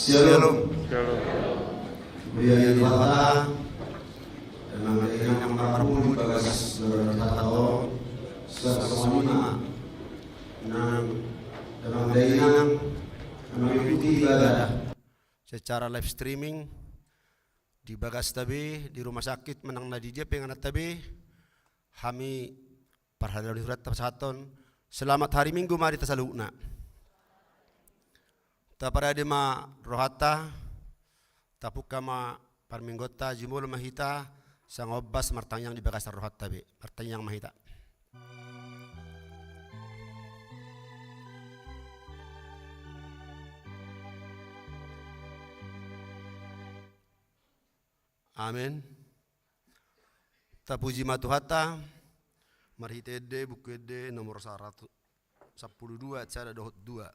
Shalom. Biaya dibata dengan yang marahmu bagas berkata sesuatu dengan dainang mengikuti ibadah secara live streaming di Bagas Tabe di rumah sakit Menang Nadija penganat Tabe kami parhadal surat tasaton selamat hari Minggu mari tasaluna ta para ma rohata tapuk kama parminggota jumul mahita sangobas martanyang di Bagas rohat Tabe martanyang mahita. Amin. Tapuji matuhata marhitede bukede nomor 112 cara dohot 2.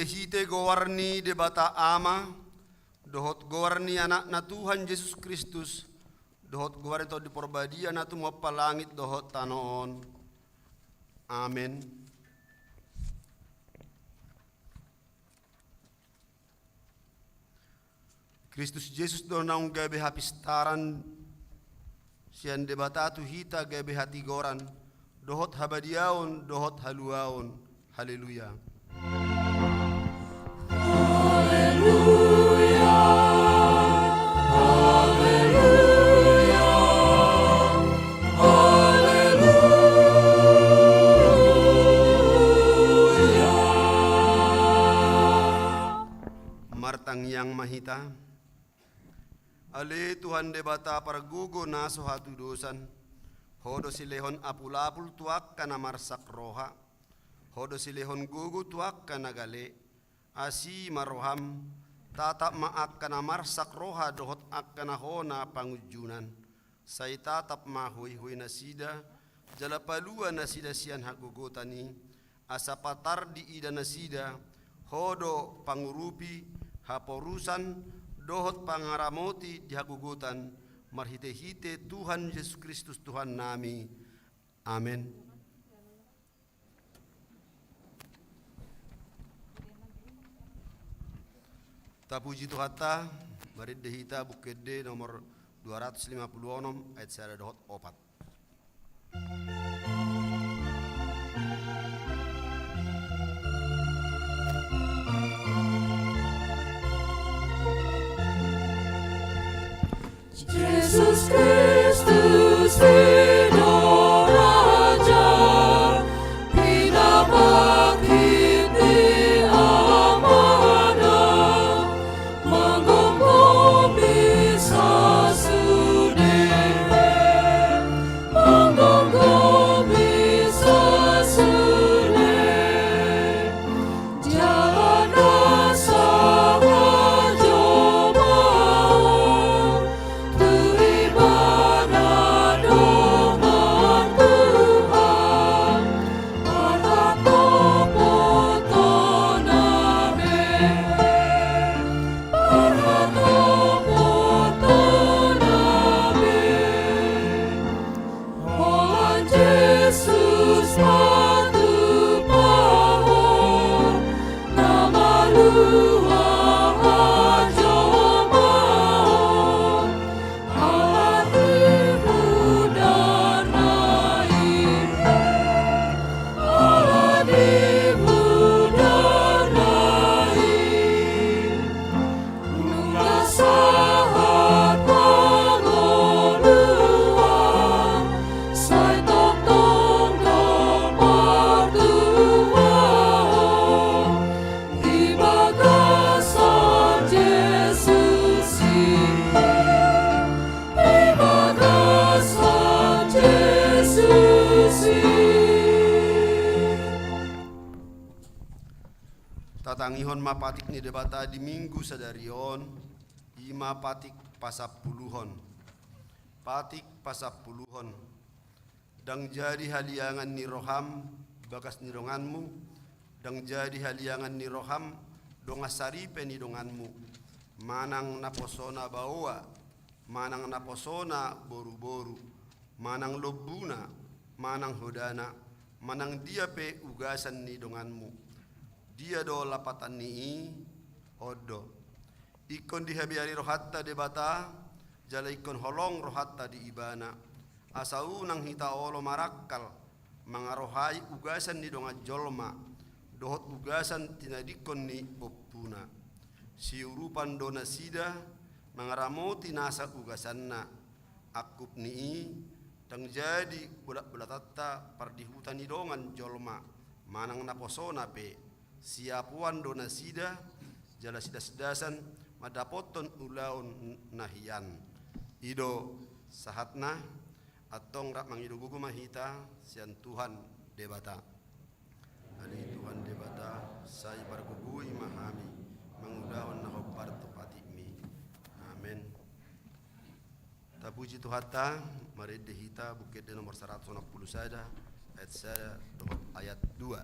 Hite gowarni debata ama dohot gowarni anak na Tuhan Yesus Kristus dohot gowarni to di porbadia na tumapa langit dohot tanoon. Amin. Kristus Yesus do naung gabe hapistaran sian debata tu hita gabe hati goran dohot habadiaon dohot haluaon. Haleluya. Martang yang mahita ale Tuhan debata pargugo naso hatu dosan hodo silehon apul-apul tuak kana marsak roha hodo silehon gugu tuak kana gale asi maroham tatap maak kana marsak roha dohot akkana hona pangujunan sai tatap mahui nasida jala palua nasida sian hagogotani asapatar di ida nasida hodo pangurupi haporusan dohot pangaramoti di hagugutan marhite-hite Tuhan Yesus Kristus Tuhan nami. Amin. Tapuji Tuhata barid dehita bukede nomor 256 ayat sada dohot 4. Yesus Kristus Dino Raja pinapakit di amana menggonggomi sasudewe menggonggomi sasudewe jalan asa raja mau tu ibadah Panihon mapatik ni debata di minggu sadarion, ima patik pasapuluhon. Patik pasapuluhon. Dang jadi haliangan ni roham, bagas ni donganmu, dang jadi haliangan ni roham, dongasaripe ni donganmu. Manang naposona bawa, manang naposona boru-boru, manang lobuna, manang hodana, manang dia pe ugasan ni donganmu. Dia do lapatan ni odo. Ikon dihabiari rohatta debata, jala ikon holong rohatta di ibana. Asau nang hita olo marakal, mangarohai ugasan ni dongan jolma, dohot ugasan tinadikon ni opuna. Siurupan dona sida, mangaramoti nasa ugasanna, akup ni tang jadi bulat-bulatatta pardihutan ni dongan jolma, manang naposona pe, siapuan dona sida, jala sidas-sidasan, madapoton ulaun nahian. Ido sahatna, atong rak mangido gugu mahita, sian Tuhan debata. Ali Tuhan debata, saya pargugui mahami, mangudahon na hobar topatimi. Amen. Tapuji Tuhata, mari dehita bukit de nomor 160 sada, ayat sada, ayat 2.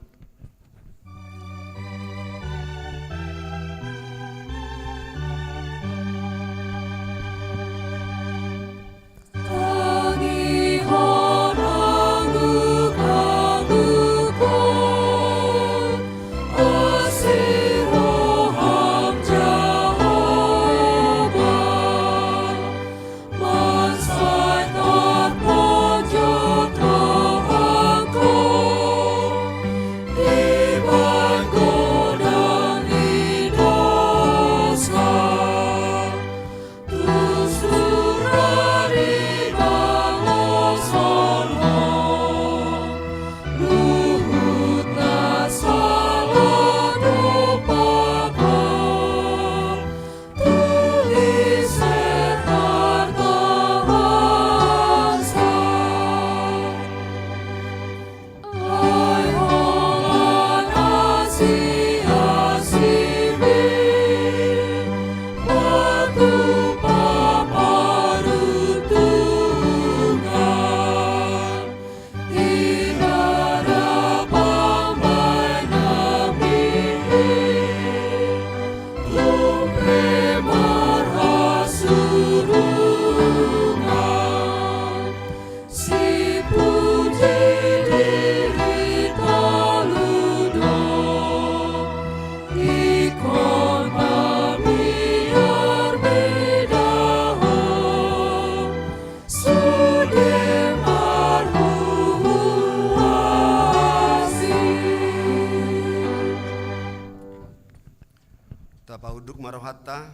Tapauduk marohatta,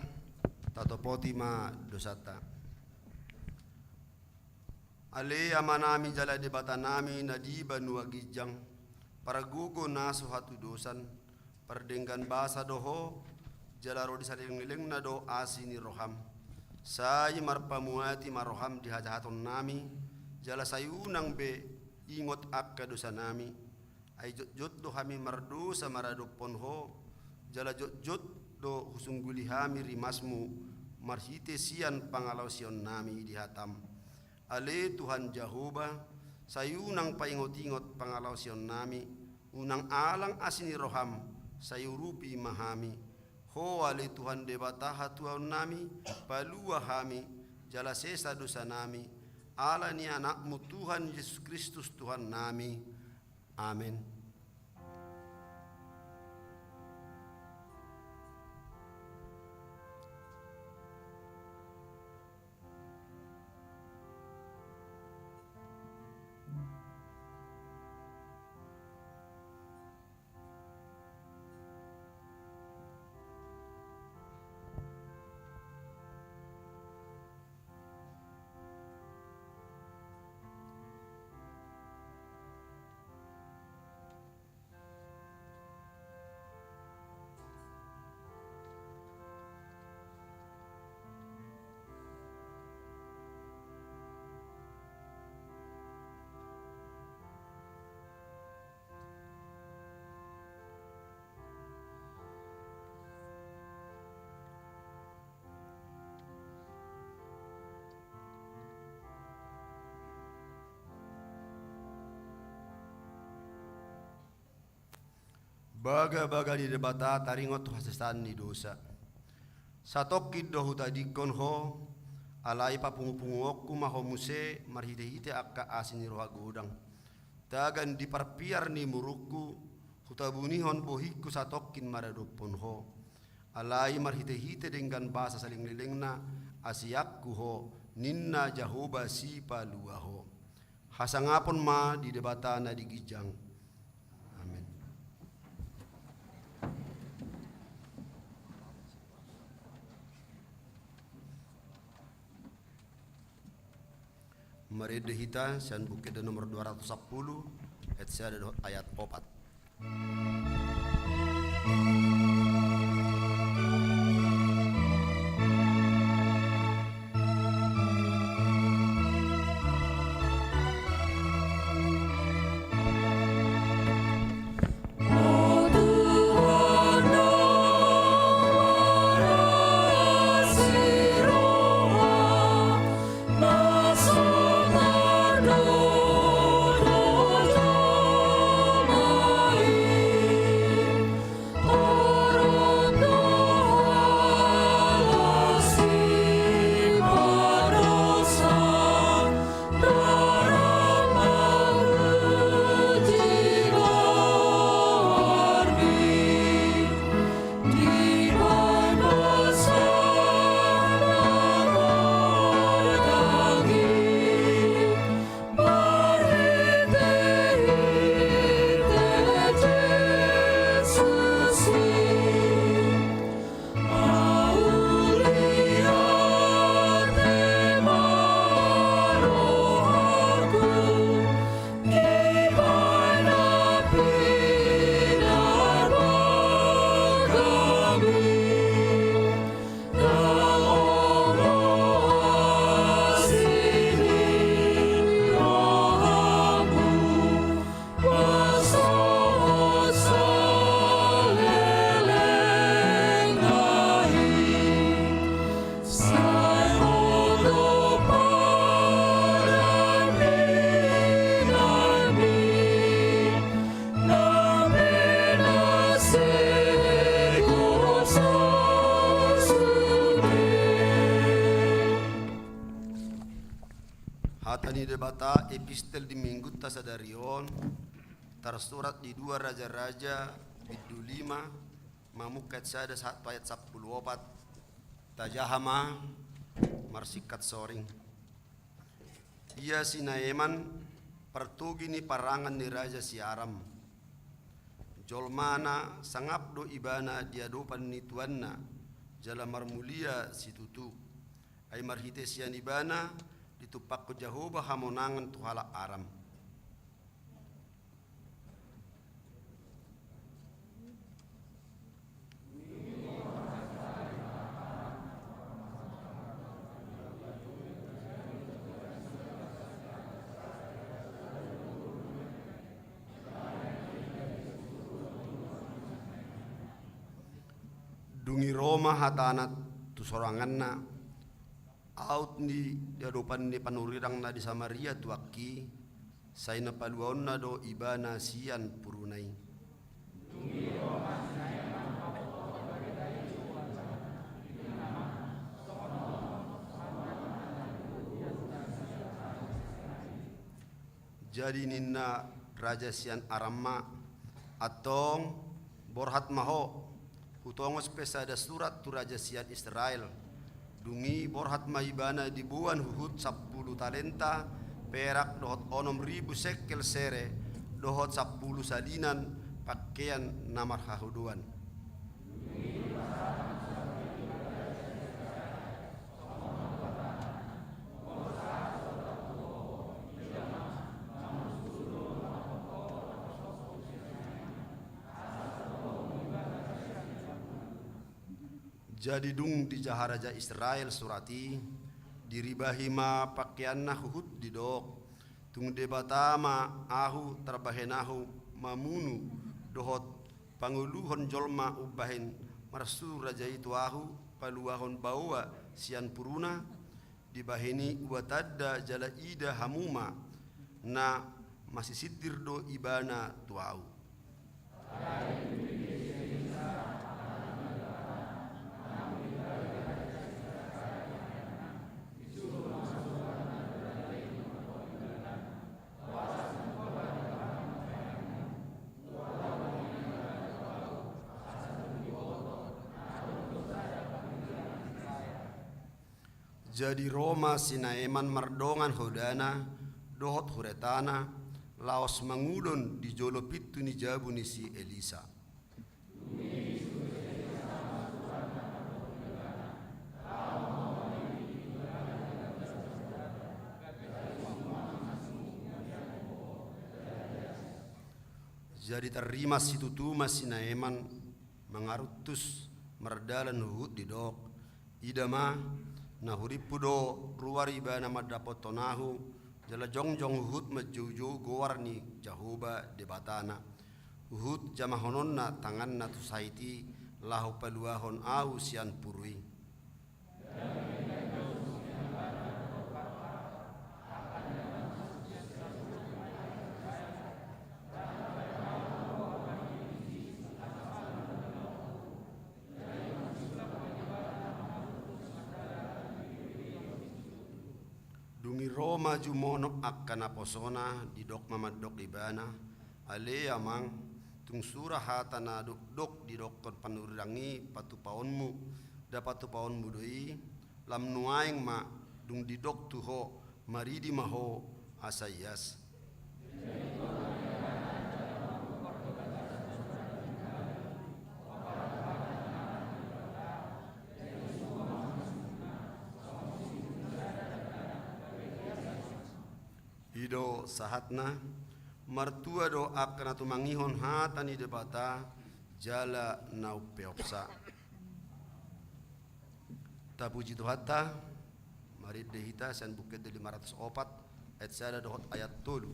tatopoti ma dosata. Ale amanami jala debata nami nadiba nuagijang, paragugo naso hatu dosan, pardenggan basa doho, jala rodi saling na do asini roham. Saya marpamuati maroham di hajahaton nami, jala sayunang be ingot akka dosa nami. Ay jot do kami mardosa marado ponho, jala jot do husungguli hami rimasmu, marhite sian pangalaw sion nami di hatam. Ale Tuhan Jehovah, sayunang paingot-ingot pangalaw sion nami, unang alang asini roham, sayurupi mahami. Ho ale Tuhan debata hatuaun nami, palua hami, jala sesa dosa nami, ala ni anakmu Tuhan Yesus Kristus Tuhan nami. Amin. Baga-baga di debata taringot hasesan ni dosa. Satokid dohu tadikon ho alai papungu-punguokku maho muse marhite-hite akka asini roha godang. Tagan diparpiar ni murukku hutabunihon bohiku satokin maradopon ho. Alai marhite-hite dengan bahasa saling lilingna asiakku ho ninna jahoba si palua ho. Hasangapon ma di debatana di gijang. Amin. Mari dehita sian bukit nomor 210 ayat 4. Hatani debata epistel di minggu tasadarion tersurat di 2 Raja-Raja bidu 5 mamukat sada 1 ayat 14 tajahama marsikat soring. Ia si Naeman pertugi ni parangan ni Raja si Aram. Jolmana sangapdo ibana diadopan ni tuanna jala marmulia si tutu. Ay marhite sian ibana ditupak ko Jehovah hamonangan tuhala Aram. Dungi Roma hatanat tu soranganna out ni diadopan ni panurirang na di Samaria tuaki say na paluaon na do ibana sian purunay. Jadi ninna Raja sian Aramma atong borhat maho hutongos pesada surat tu Raja sian Israel. Dungi borhat maibana dibuan huhut 10 talenta perak dohot 6.000 sekel sere dohot 10 salinan pakaian namar hahuduan. Jadi dung di jaharaja Israel surati diribahima pakaianna huhut didok tung debatama ahu terbahenahu mamunu dohot panguluhon jolma ubahin marsu raja itu ahu paluahon bawa sian puruna dibahini watadda jala ida hamuma na masih sitir do ibana tuau. Jadi Roma sinaeman mardongan hodana, dohot huretana, laos mangudon di jolo pitu ni jabu ni si Elisa. Jadi terima si tutuma sinaeman mengarutus merdalan huhut di dok, idama na huripudo ruwari bana madapotonahu jala jongjong hut majuju gowarni jahuba debatana hut jamahononna tanganna tusaiti lahu paluahon au sian purui dungi Roma jumono akkana posona di dok mamadok ibana ale amang tung surah hatana dok di dokon panurangi patu paonmu dapat paonmu doi lam nuaing ma dung di dok tuho maridi maho asayas Ido sahatna martua do akna tumangihon hatani debata jala nau peopsa tapuji Tuhata marit dehita san bukit 504 ayat sada dohot ayat tolu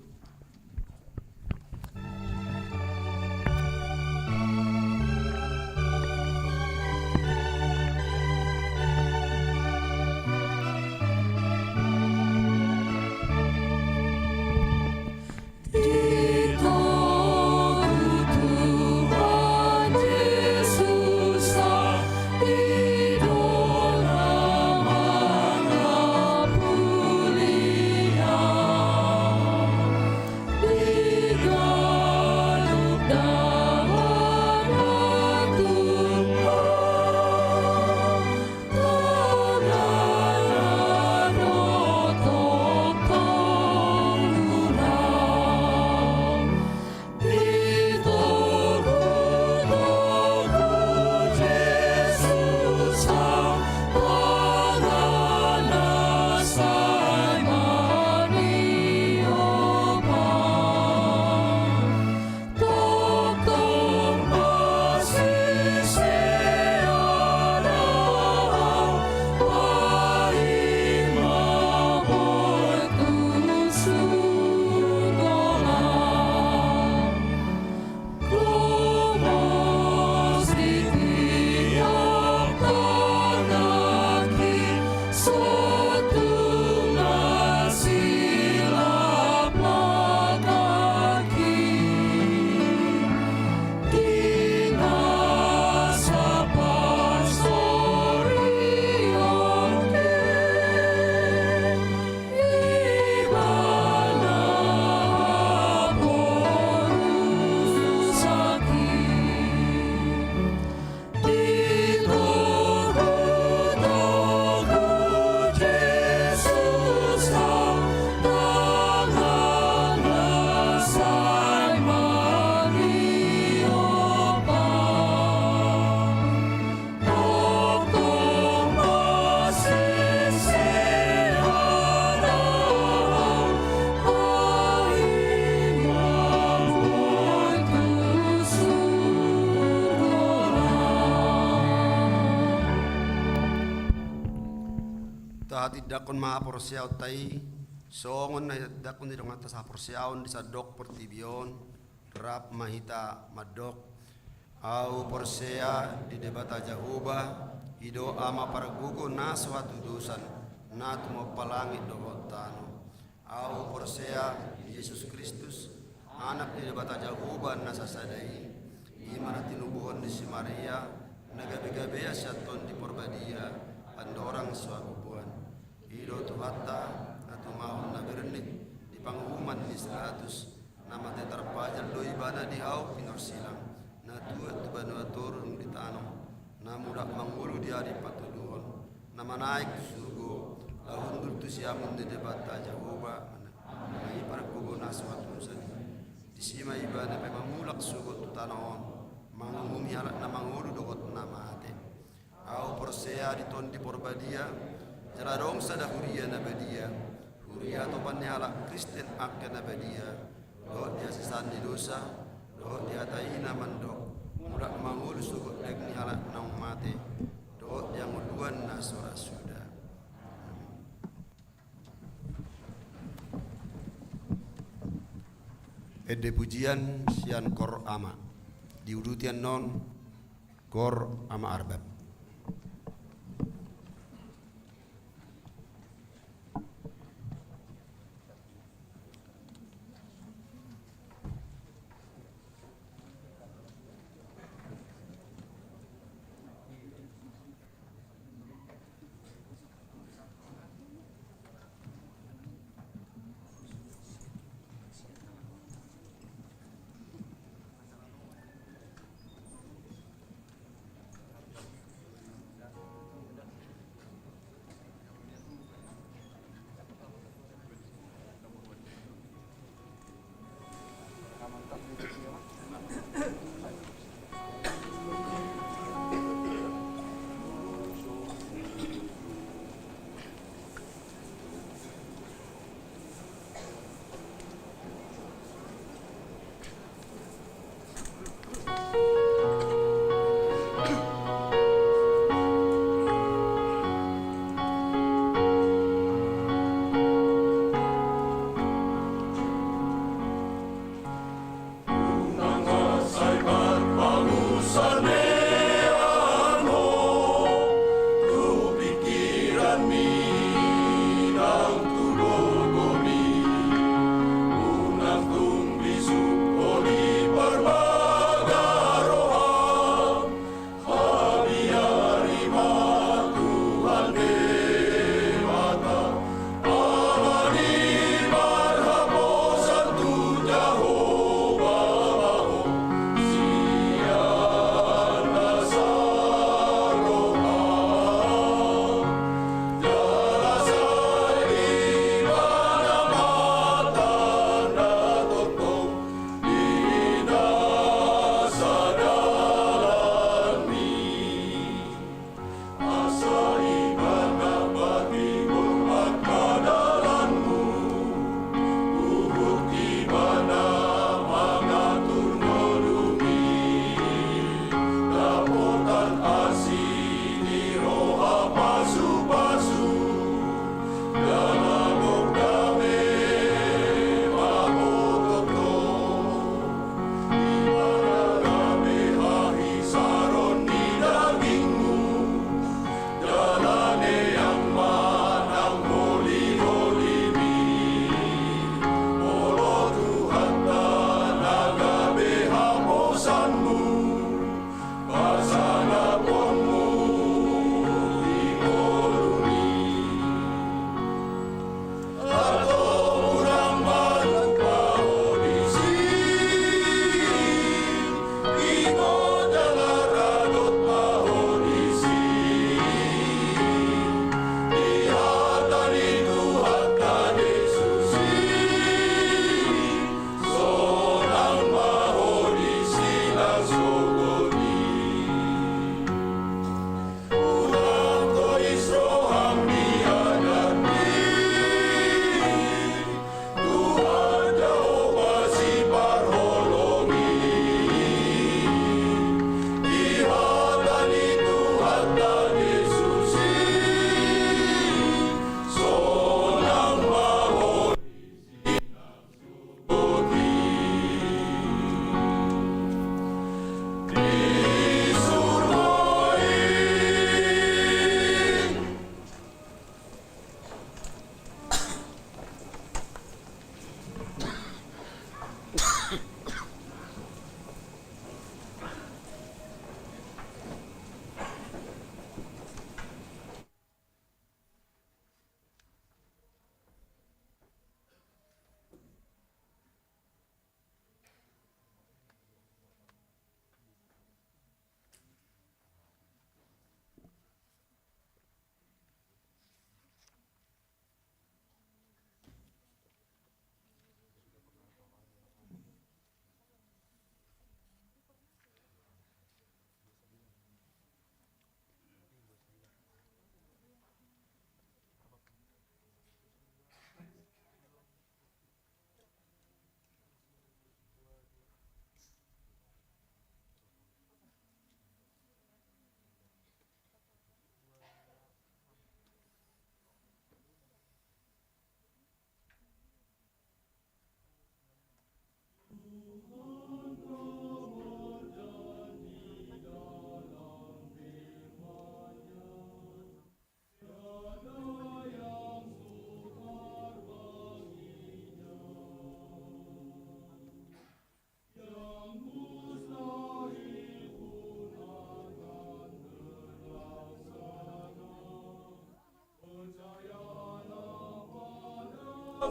dakon ma porsiaw tai songon na dakon di dong atas porsiaw di sadok pertibion rap mahita madok au porsea di debata jahuba ido ama paragugo na suatu dosan na tumo palangit do tano au porsea Yesus Kristus anak di debata jahuba na sasadai imana tinubuhon di si Maria nagabe-gabe syaton di porbadia pandorang suabubuan ido Tuhata atau mahon na bernit di panghuman di 100 nama tetarpajan do ibada di hau pinor silang na tua tu banu turun di tanong na mudak mangulu di hari patuduhon nama naik surgo lahun dultu siamun de debata jawoba ai para kugo naswatu sani disima ibana pe mamulak sugot tutanon mangumi halak na mangulu dogot namate au persea ditondi porbadia jaradong sada huria nabadia huria topan halak Kristen akke nabadia do dia sisan di dosa do dia taina mandok mulak mangulu sugot dek ni halak nang mate do dia nguduan nasora sudah. Ede pujian sian kor ama diudutian non kor ama arbab.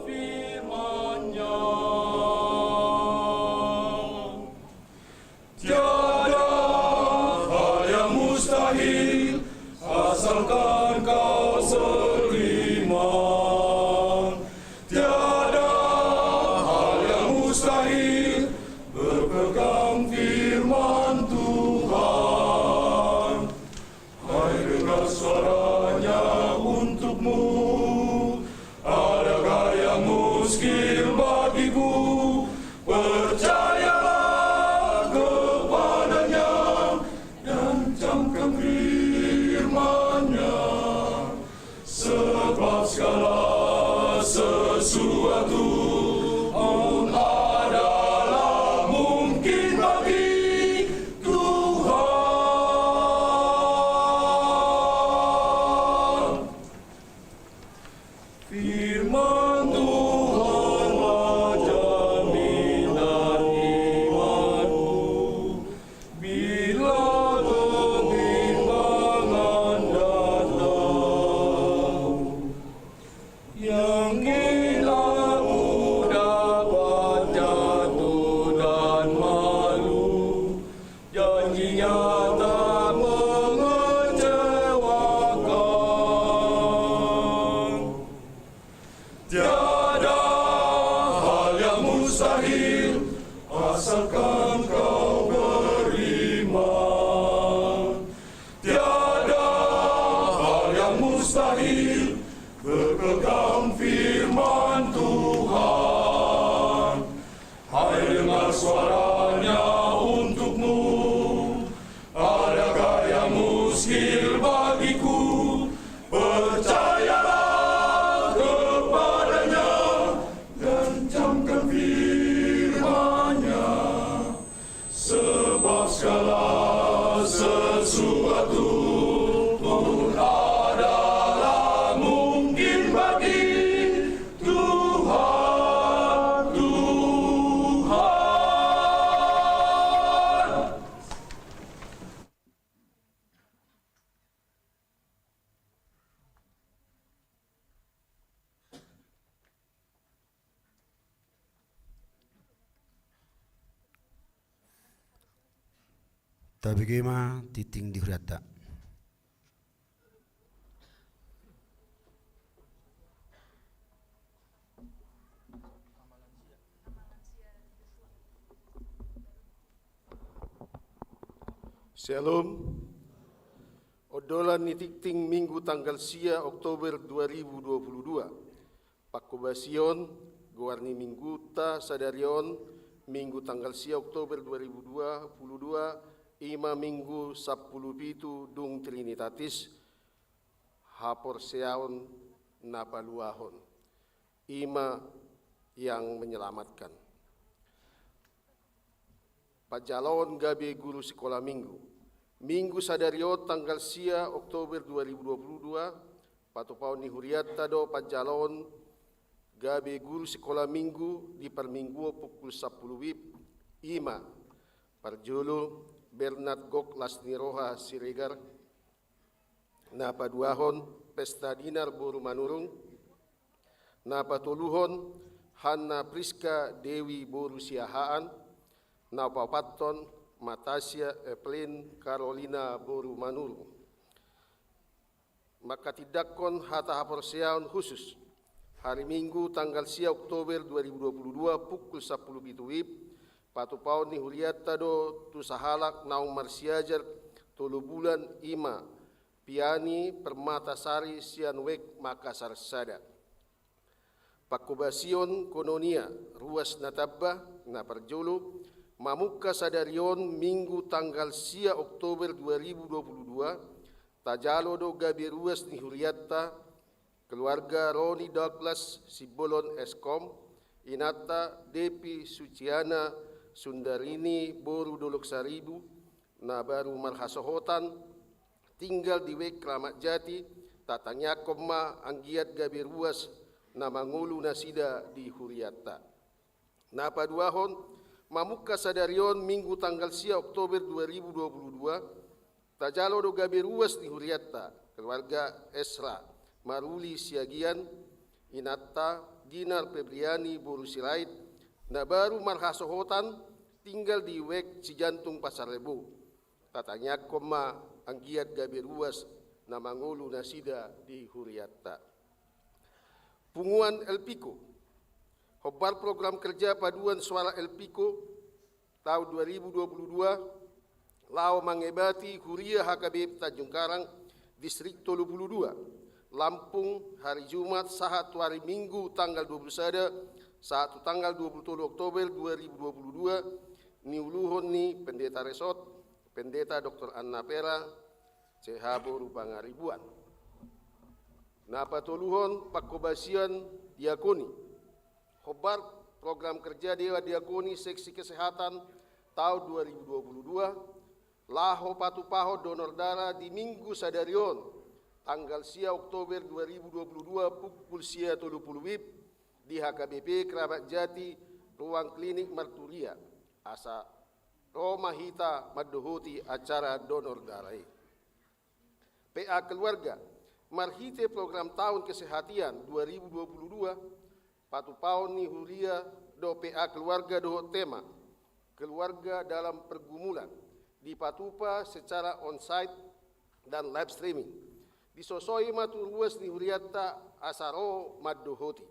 firman-Nya. Tiada hal yang mustahil asalkan kau beriman. Tiada hal yang mustahil berpegang firman Tuhan. Hai, dengar suaranya untukmu. Adakah yang muskil bagiku? Percayalah kepadanya dan camkan firman-Nya. Sebab segala sesuatu pun adalah mungkin bagi Tuhan. Firman Tuhanlah jaminan imanku bila kebimbangan datang. Yang ingin aku dapat jatuh dan malu, janjinya tak mengecewakan. Tiada hal yang mustahil asalkan kau beriman. Tiada hal yang mustahil berpegang firman Tuhan. Hai, dengar suaranya untukmu. Adakah yang muskil bagiku? Percayalah kepadanya dan camkan firman-Nya. Sebab segala sesuatu pun adalah mungkin bagi Tuhan. Tabigema titing di hurata. Shalom. Odolan nitikting Minggu tanggal sia Oktober 2022. Pakobasion Guarni Mingguta Sadarion Minggu tanggal sia Oktober 2022. Ima Minggu 17 Dung Trinitatis Hapor Seaon Napaluahon. Ima yang menyelamatkan. Pajalon gabe guru sekolah minggu. Minggu Sadario tanggal sia Oktober 2022. Patupau ni huriata do pajalon gabe guru sekolah minggu di perminggu pukul 10 WIB. Ima Parjolo Bernard Gok Lasniroha Siregar Napa Duahon Pesta Dinar Boru Manurung Napa Toluhon Hanna Priska Dewi Boru Siahaan Napa Patton Matasia Evelyn Carolina Boru Manurung. Maka tidakon hata haporseaon khusus hari Minggu tanggal sia Oktober 2022 pukul 10 WIB. Patupau ni huriata do tu sahalak naung marsiajar 3 bulan ima piani Permatasari sian wek Makassar sada. Pakobasion kononia ruas natabba na parjolo mamuka sadarion Minggu tanggal sia Oktober 2022 tajalo do gabi ruas ni huriata keluarga Roni Douglas Sibolon Eskom Inata Depi Suciana Sundarini Boru Dolok Saribu na baru marhasohotan tinggal di Wek Kramat Jati tatanya koma anggiat gabi ruas na mangulu nasida di Huriata. Na paduahon mamuka sadarion Minggu tanggal sia Oktober 2022 tajalo do gabi ruas di Huriata keluarga Esra Maruli Siagian Inata Ginar Febriani Boru Sirait na baru marhasohotan tinggal di Wek Cijantung Pasar Rebo. Tatanya koma anggiat gabe ruas na mangulu nasida di Huriatta. Punguan Elpiko. Hobar program kerja paduan suara Elpiko tahun 2022 lao mengebati Huria HKBP Tanjung Karang Distrik 22 Lampung hari Jumat saat hari Minggu tanggal 21 saat tanggal 27 Oktober 2022 niuluhon ni Pendeta Resort Pendeta Dr. Anna Pera Cehabo Rupanga Ribuan napatuluhon pakobasian diakoni hobar program kerja Dewa Diakoni Seksi Kesehatan tahun 2022 laho patupaho donor darah di Minggu Sadarion tanggal sia Oktober 2022 pukul sia 30 WIB di HKBP Kerabat Jati Ruang Klinik Marturia asa Roma Hita Madohoti acara donor darah. PA Keluarga marhite program tahun kesehatan 2022 patupau ni Huria do PA Keluarga do tema keluarga dalam pergumulan di Patupa secara onsite dan live streaming. Disosoi matu ruas ni Huriatta asaro Madohoti.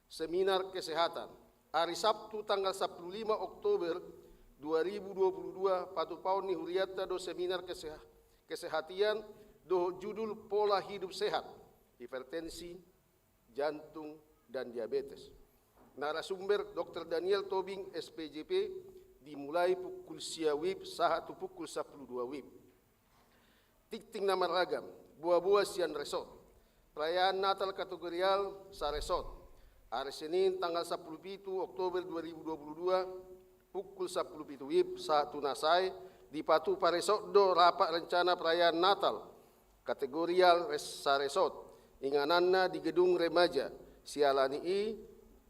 Seminar kesehatan hari Sabtu tanggal 15 Oktober 2022 patupau ni Huriatta do seminar kesehatian do judul pola hidup sehat, hipertensi, jantung dan diabetes. Narasumber Dr. Daniel Tobing SPJP dimulai pukul sia WIB sahatu pukul 12 WIB. Tikting nama ragam buah-buah sian resort. Perayaan Natal kategorial sa resort. Hari Senin tanggal 17 Oktober 2022 pukul 17 WIB satu nasai di Patupa Resort do rapat rencana perayaan Natal kategorial sa resort. Ingananna di gedung remaja sialani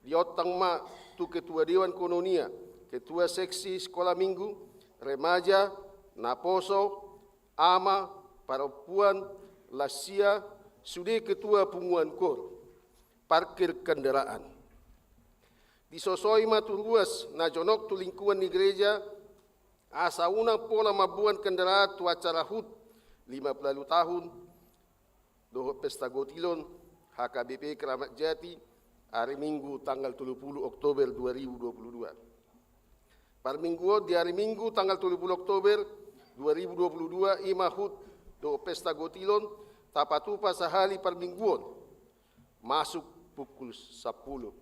di otang ma tu ketua Dewan Kononia, ketua seksi sekolah minggu, remaja, naposo, ama, perempuan, lasia, sudah ketua punguan kor, parkir kendaraan. Disosoi matu ruas na jonok tu lingkungan di gereja, asa unang pola mabuan kendaraan tu acara HUT 50 tahun, doho pesta gotilon, HKBP Keramat Jati, hari Minggu tanggal 30 Oktober 2022. Par minggu di hari Minggu tanggal 30 Oktober 2022 ima HUT do pesta gotilon tapatupa sahali par mingguon masuk pukul 10.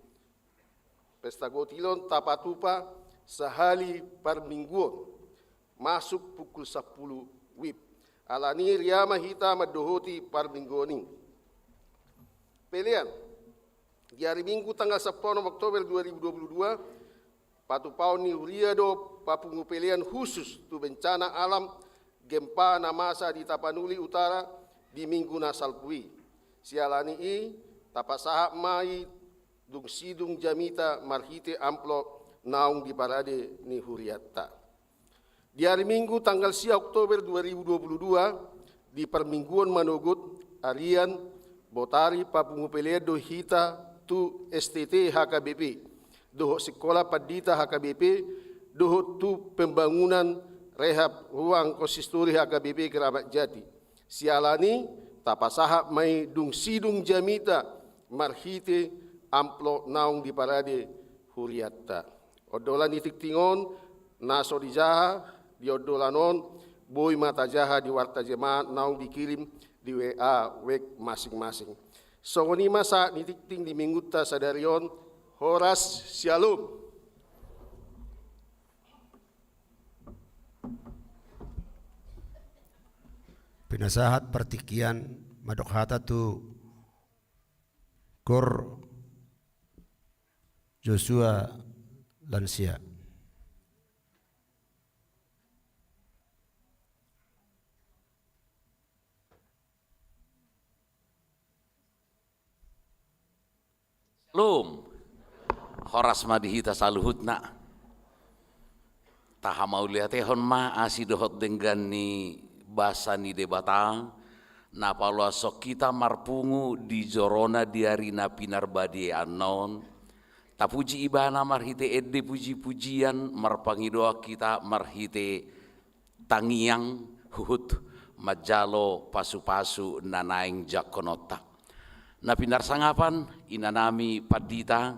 Pesta gotilon tapatupa sahali par mingguon masuk pukul 10 WIB. Alani riama hita madohoti par mingguoning. Pilihan di hari Minggu tanggal 10 Oktober 2022 patupau ni Huria do papungu pilihan khusus tu bencana alam gempa na masa di Tapanuli Utara di Minggu Nasalpui. Sialani tapasahap mai dung sidung jamita marhite amplop naung di parade ni Huriatta. Di hari Minggu tanggal sia Oktober 2022 di permingguan Manogut Arian Botari papungu pilihan do hita tu STT HKBP. Doho sekolah Padita HKBP, doho tu pembangunan rehab ruang konsistori HKBP Keramat Jati. Sialani tapasahap mai dung sidung jamita marhite amplo naung di parade Huriatta. Odolan itik tingon naso di jaha di odolanon boy mata jaha di warta jemaat naung dikirim di WA wek masing-masing. Songoni masa nitik ting di mingguta sadarion Horas Shalom. Pinasahat partikian madokhata tu Kor Joshua Lansia. Shalom. Horas madihita saluhutna. Taha mau lihat hon ma asi dohot dengan ni basa ni debatang Na paloaso kita marpungu di jorona diarina pinarbadi anon. Tapuji ibana marhite edde puji-pujian marpangidoa kita marhite tangiang huhut majalo pasu-pasu nanaing jakonota. Na pinarsangapan inanami padita,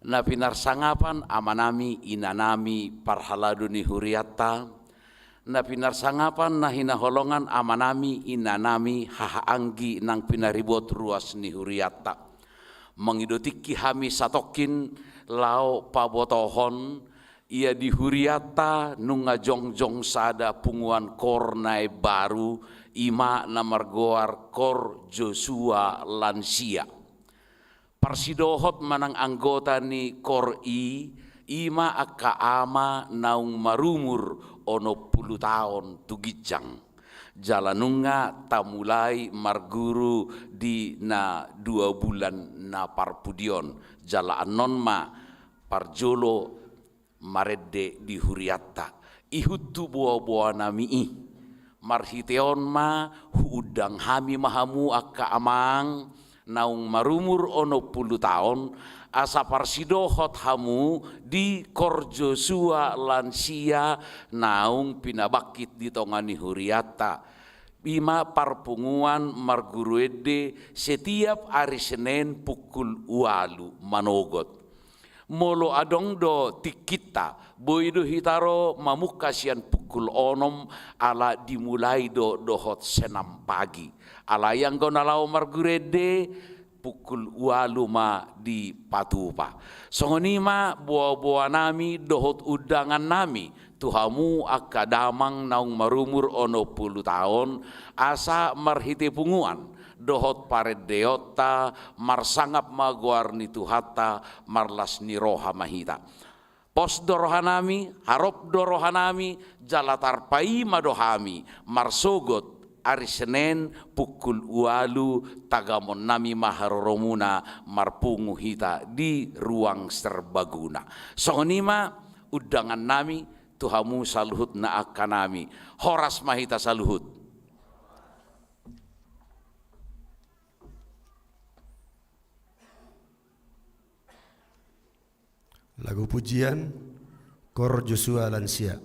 na pinarsangapan amanami inanami parhaladu ni huriata, na pinarsangapan na hinaholongan amanami inanami hahaanggi nang pinaribot ruas ni huriata. Mengidotiki hami satokin lao pabotohon, ia di huriata nunga jongjong sada punguan kornai baru ima namargoar kor Joshua lansia. Parsidohot manang anggota ni kor ima akka ama naung marumur ono 10 tahun tugijang. Jalanunga tamulai marguru di na 2 bulan na parpudion. Jala anon ma parjolo maredde di huriata. Ihutu buah-buah nami marhiteon ma huudang hami mahamu akka amang naung marumur ono 10 tahun asa parsidohot hamu di kor Joshua lansia naung pinabakit di tongani huriata. Bima parpunguan marguruede setiap hari Senin pukul 8 manogot. Molo adong do tikita boido hitaro mamukasian pukul 6 ala dimulai do dohot senam pagi ala yang gonalau margurede pukul 8 ma di patupa songonima buah-buah nami dohot udangan nami tuhamu akadamang naung marumur ono 10 tahun asa marhite punguan dohot paredeota marsangap maguar ni tuhata marlas ni roha mahita pos dorohanami harop dorohanami jalatar pai madohami marsogot ari Senin pukul 8 tagamon nami maharoromuna marpungu hita di ruang serbaguna songonima udangan nami tuhamu saluhut na akanami horas mahita saluhut. Lagu pujian Kor Joshua lansia.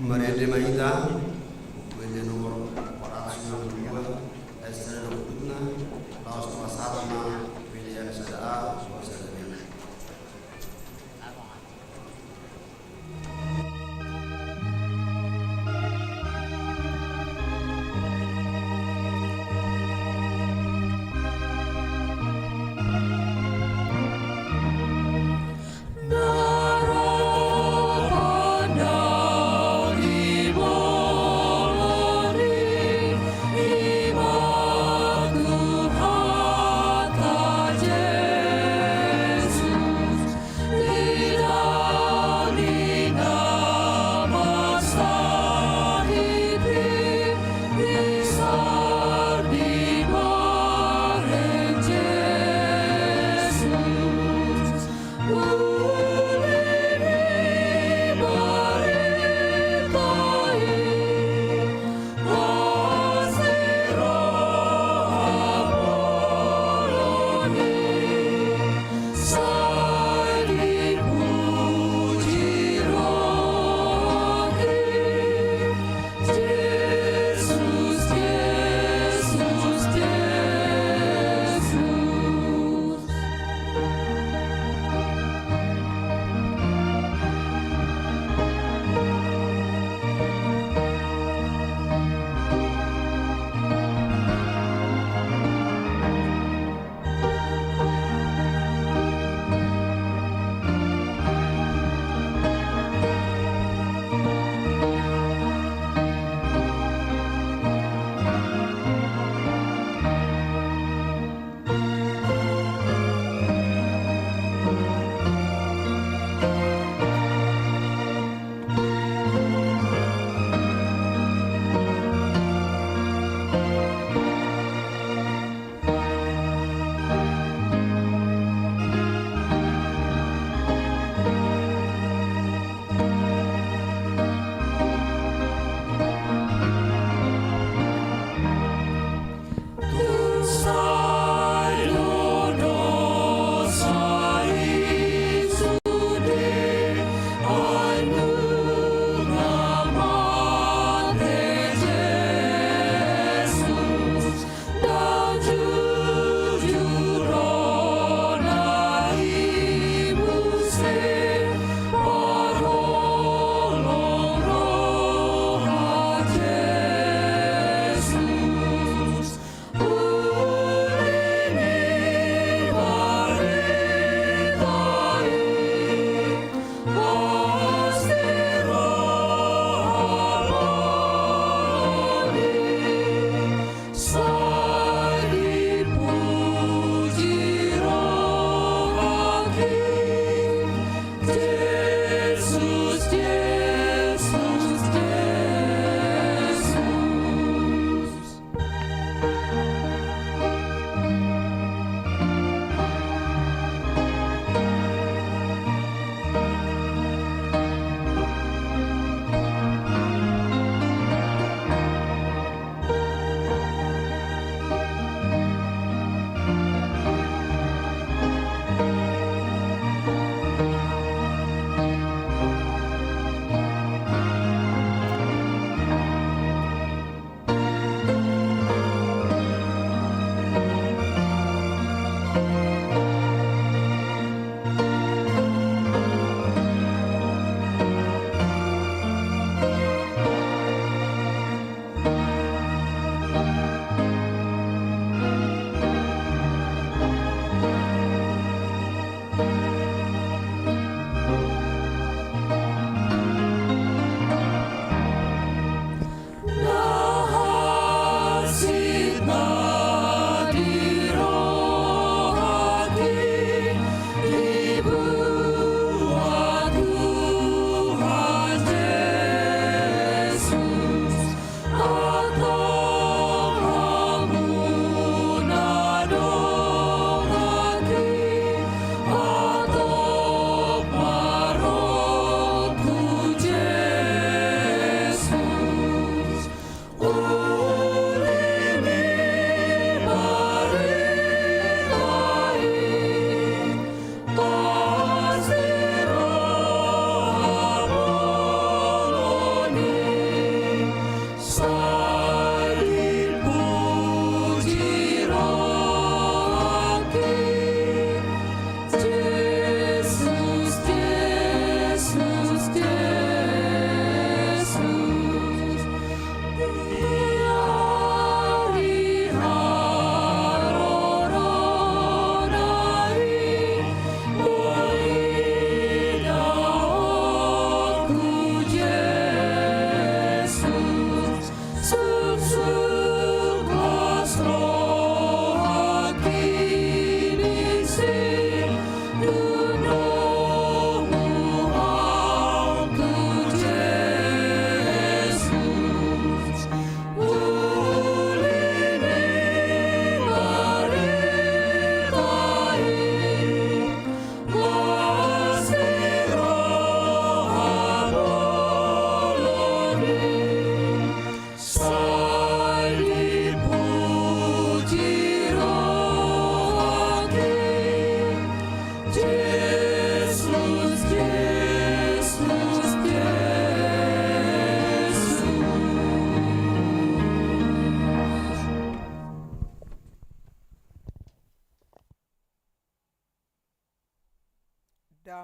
Maria de Maida, quelle numero 492, essere dokutna, laos pasarna, pilihan sadar, sadar.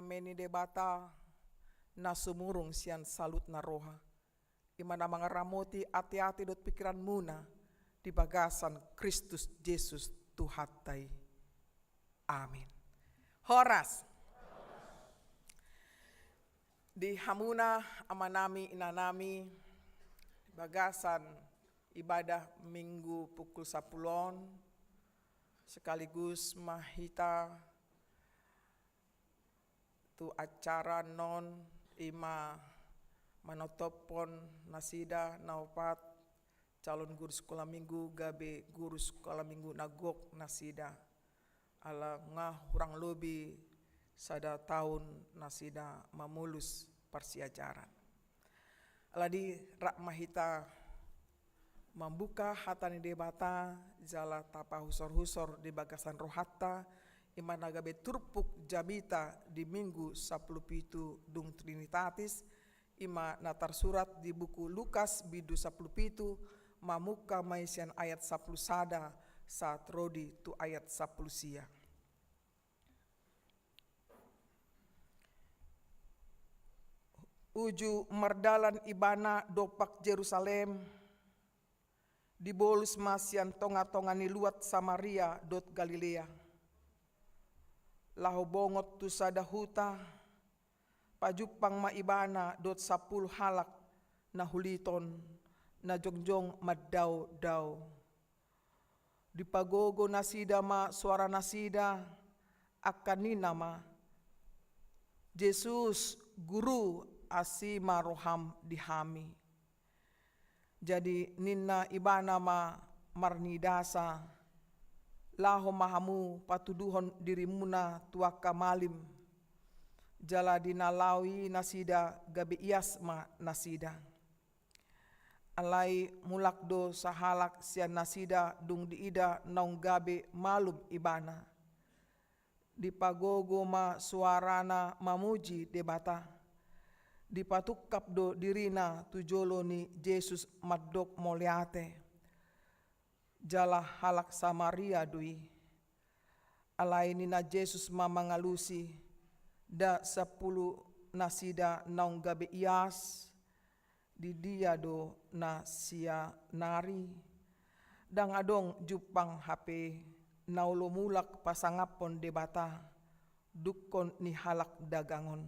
meni debata na sumurung sian salut na roha. Imana mga ramoti ati-ati dot pikiran muna di bagasan Kristus Yesus Tuhatay. Amin. Horas. Di hamuna amanami inanami bagasan ibadah minggu pukul 10 sekaligus mahita tu acara non ima manotopon nasida naupat calon guru sekolah minggu gabe guru sekolah minggu nagok nasida ala ngah kurang lebih sada tahun nasida mamulus persiajaran. Aladi rak mahita membuka hatani debata jala tapa husor-husor di bagasan rohata imana gabe turpuk jabita di minggu 17 dung Trinitatis ima natar surat di buku Lukas bidu 17 mamuka maisian ayat 10 sada saat rodi tu ayat 10 sia. Uju merdalan ibana dopak Jerusalem di bolus masian tonga-tonga ni luat Samaria dot Galilea. Laho bongot tu sada huta pajupang maibana dot 10 halak na huliton na jongjong maddaw-daw. Di pagogo nasida ma suara nasida akanina ma Yesus guru asima roham dihami. Jadi ninna ibana ma marnidasa laho mahamu patuduhon dirimuna tuaka malim jala dinalawi nasida gabe iasma nasida alai mulakdo sahalak sian nasida dung diida naung gabe malum ibana di pagogo ma suarana mamuji debata di patukap do dirina tujolo ni Yesus maddok moliate jala halak Samaria dui alai nina Yesus mamangalusi da 10 nasida naung gabe ias di dia do na sia nari dang adong jupang HP naulo mulak pasangapon debata dukon ni halak dagangon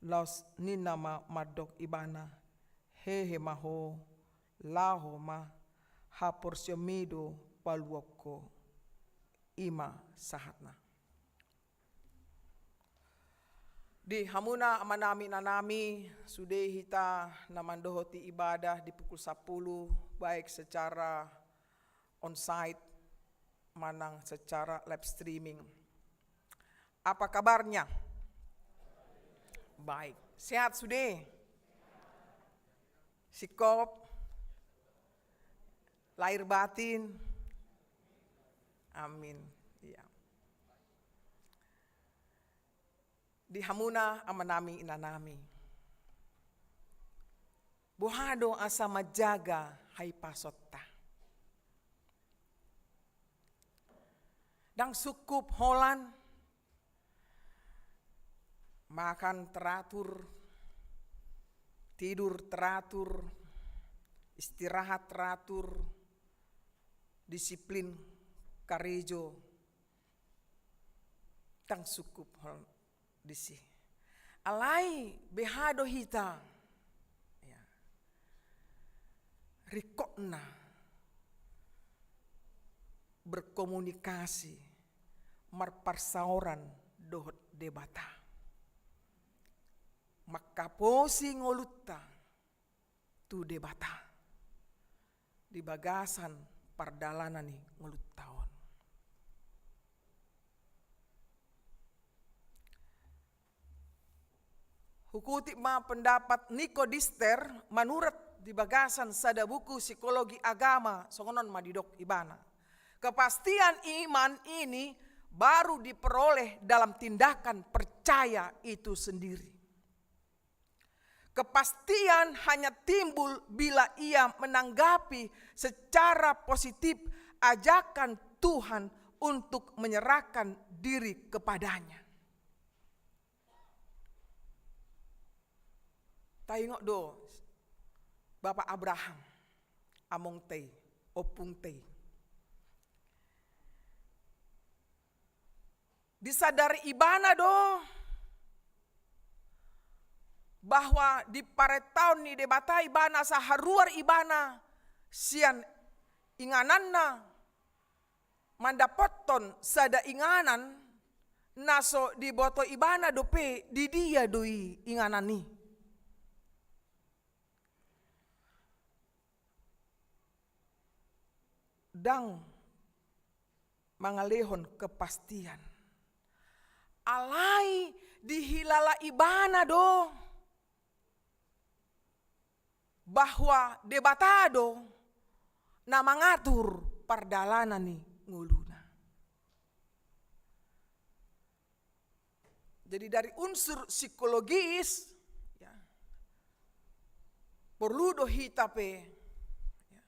laos nina ma madok ibana hehe maho laho ma haporsyomido paluoko ima sahatna. Di hamuna amanami nanami sudah hita namandohoti ibadah di pukul 10 baik secara on-site manang secara live streaming. Apa kabarnya? Baik. Sehat sudah? Sikop? Lahir batin? Amin. Ya. Di hamuna amanami inanami. Buhado asa majaga hai pasotta. Dang sukup holan, makan teratur, tidur teratur, istirahat teratur, disiplin karejo, dang sukup holan disi. Alai behado hita, ya. Rikokna berkomunikasi, marparsauran dohot debata. Makaposi ngolutta tu debata. Di bagasan pardalanan ni ngoluttaon. Hukuti ma pendapat Nikodister menurut di bagasan sada buku psikologi agama songonon madidok ibana. Kepastian iman ini baru diperoleh dalam tindakan percaya itu sendiri. Kepastian hanya timbul bila ia menanggapi secara positif ajakan Tuhan untuk menyerahkan diri kepadanya. Tengok do Bapak Abraham among tei, opung tei. Disadari ibana do bahwa di paretaun ni debata ibana saharuar ibana sian ingananna mandapoton sada inganan naso di boto ibana dope di dia doi inganani. Dang mangalehon kepastian. Alai dihilala ibana do bahwa debatado na mangatur pardalanan ni nguluna. Jadi dari unsur psikologis ya, perlu do hitape ya,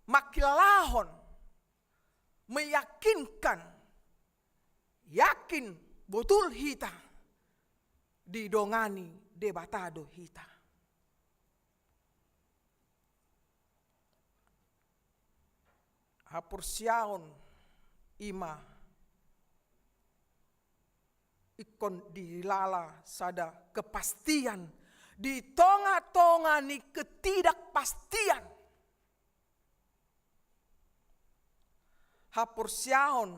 makilahon meyakinkan yakin betul hita didongani debatado hita. Hapursiaon ima ikon dilala sada kepastian di tonga-tonga ni ketidakpastian. Hapursiaon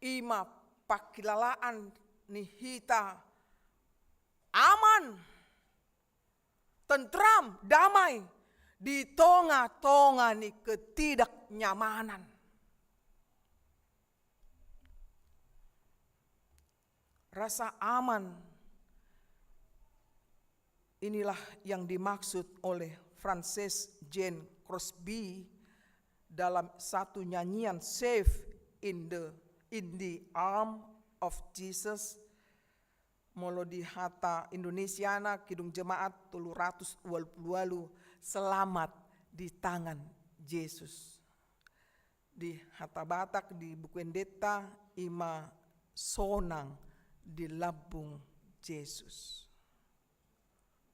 ima pakilalaan ni hita aman, tentram, damai di tonga-tonga ni ketidaknyamanan. Rasa aman inilah yang dimaksud oleh Frances Jane Crosby dalam satu nyanyian Safe in the Arm of Jesus. Molo di hata Indonesiana kidung jemaat 328 selamat di tangan Yesus. Di hata Batak di buku Endeta ima sonang di lambung Yesus.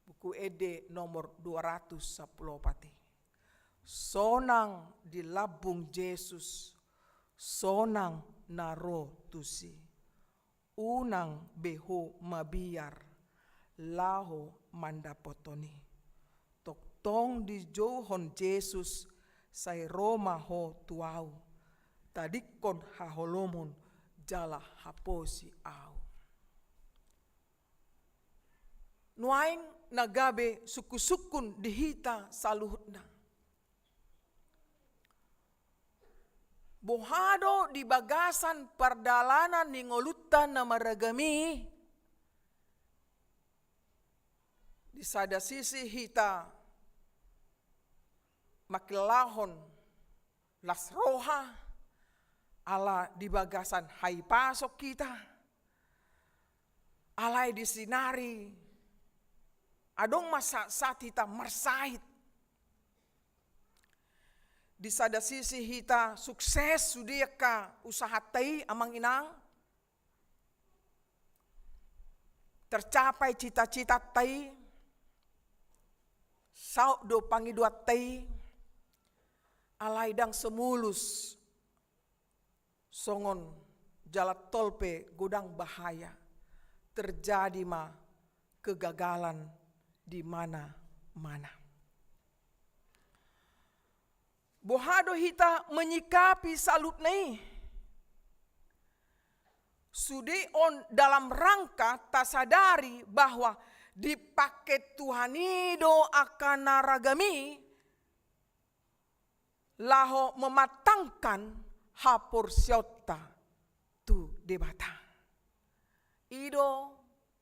Buku Ede nomor 210 pati. Sonang di lambung Yesus, sonang naro tusi. Unang beho mabiar, laho mandapotoni. Toktong di johon Yesus, say Roma ho tuau. Tadikon haholomon, jala haposi au. Nuaing nagabe suku-sukun dihita saluhutna. Bohado di bagasan pardalanan ni ngolutan na maragami. Di sada sisi hita makilahon las roha ala di bagasan hai pasok kita. Alai di sinari adong masa saat hita marsahit. Di sada sisi hita sukses sudia ka usaha tei amang inang. Tercapai cita-cita tei. Sauk do pangidua tei. Alai dang semulus. Songon jalat tolpe godang bahaya. Terjadi ma kegagalan di mana-mana. Bohado hita menyikapi salut nei. Sudi on dalam rangka tasadari bahwa dipakai Tuhanido akan naragami laho mematangkan hapur syota tu debata. Ido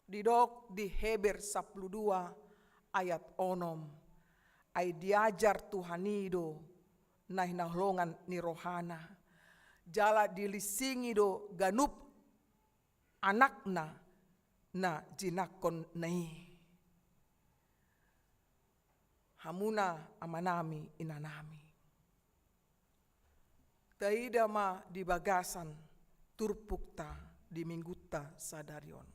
didok di Heber 12 ayat onom. Ay diajar Tuhanido nah nahlongan ni rohana. Jala dilisingi do ganup anakna na jinakon nai. Hamuna amanami inanami. Taida ma di bagasan turpukta di mingguta sadarion.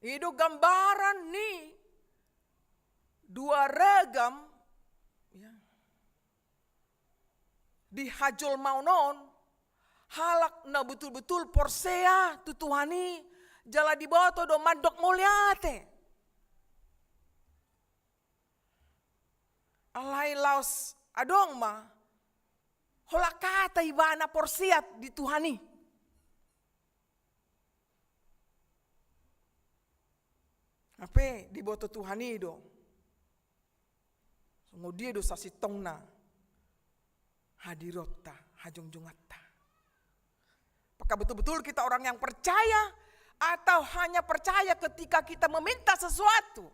Itu gambaran nih dua regam ya, di hajol maunon halak na betul-betul porsea tu Tuhani jala di bawah to do mandok muliate. Alai laos adong ma hola kata ibana porsiat di Tuhani. Apa di bawah Tuhani do. Dia do sasitongna hadirota hajungjungatta. Apakah betul-betul kita orang yang percaya atau hanya percaya ketika kita meminta sesuatu?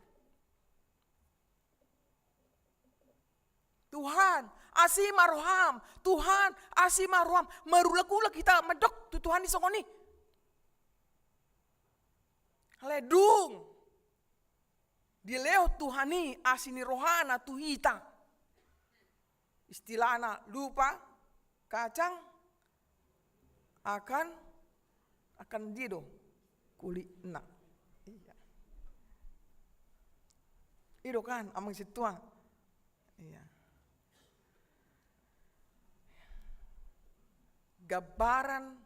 Tuhan asih maroham, Tuhan asih maroham. Marulak-ulak kita medok tu Tuhan di songoni. Ledung. Dileo Tuhani asini rohana tuhita. Istilahna lupa kacang akan dido kulitna. Iya. Ido kan amang situa. Iya. Gabaran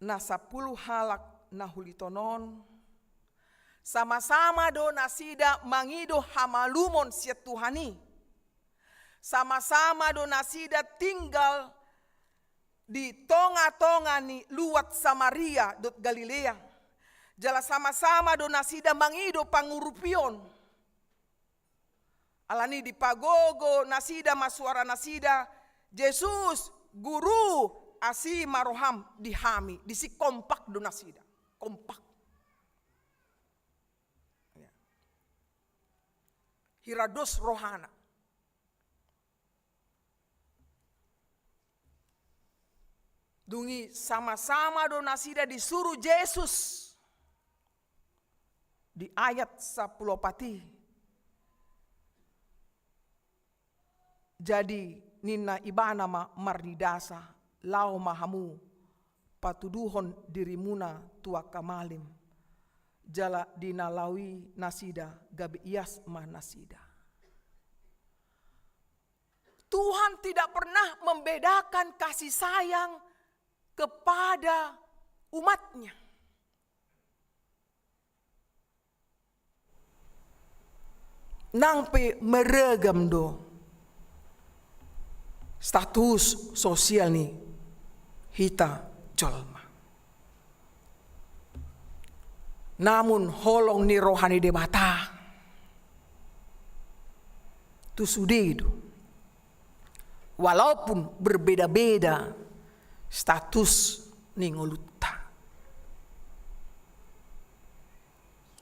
na 10 halak na hulitonon sama-sama do nasida mangido hamalumon sia Tuhani. Sama-sama do nasida tinggal di tonga-tonga ni luat Samaria dot Galilea. Jala sama-sama do nasida mangido pangurupion. Alani di pagogo nasida masuara nasida Yesus guru asi maroham dihami disi kompak do nasida kompak. Hirados rohana. Dungi sama-sama do nasida disuruh Yesus. Di ayat 10 pati. Jadi nina ibana marnidasa lau mahamu patuduhon dirimuna tua kamalim. Jala dinalawi nasida gabi ias mah nasida. Tuhan tidak pernah membedakan kasih sayang kepada umatnya. Nangpe meregam do status sosial ni hita jolma. Namun holong ni rohani debata tu sudido. Walaupun berbeda-beda status ni ngolutta.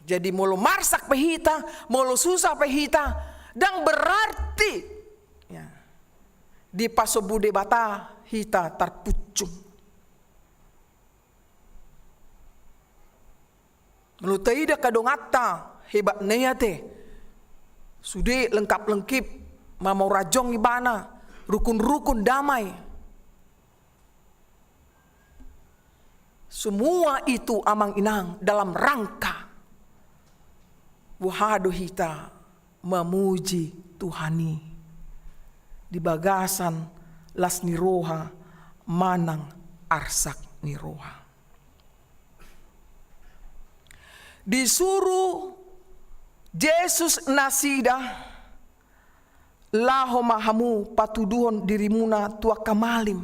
Jadi molo marsak pehita, molo susah pehita, dan berarti ya, di pasobu debata hita terpucung. Melutaida kadongata hebat neyate. Sudah lengkap-lengkip mamau rajong ibana, rukun-rukun damai. Semua itu amang inang dalam rangka wahado hita memuji Tuhani di bagasan las niroha manang arsak niroha. Disuruh Yesus nasida laho mahamu patuduhon dirimuna tua kamalim.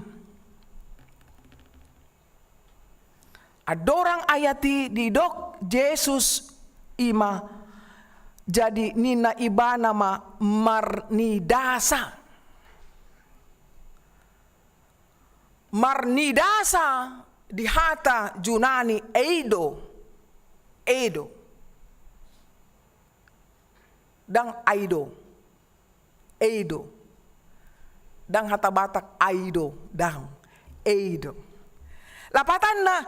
Adorang ayati didok Yesus ima jadi nina ibana ma marnidasa. Marnidasa di hata Junani Edo dang Aido dang hata Batak Aido dang Eido lapatan na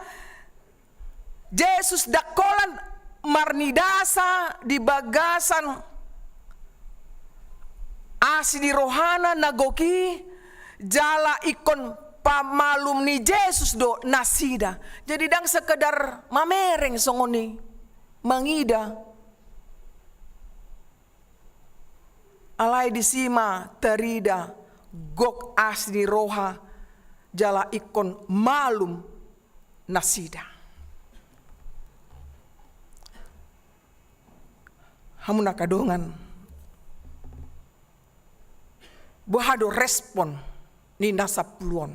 Yesus dakolan marnidasa di bagasan asli rohana nagoki jala ikon pamalum ni Yesus do nasida. Jadi dang sekedar mamereng songoni. mangida alai disima terida gok asni roha jala ikon malum nasida. Hamuna kadongan bahado respon ni nasapuluan.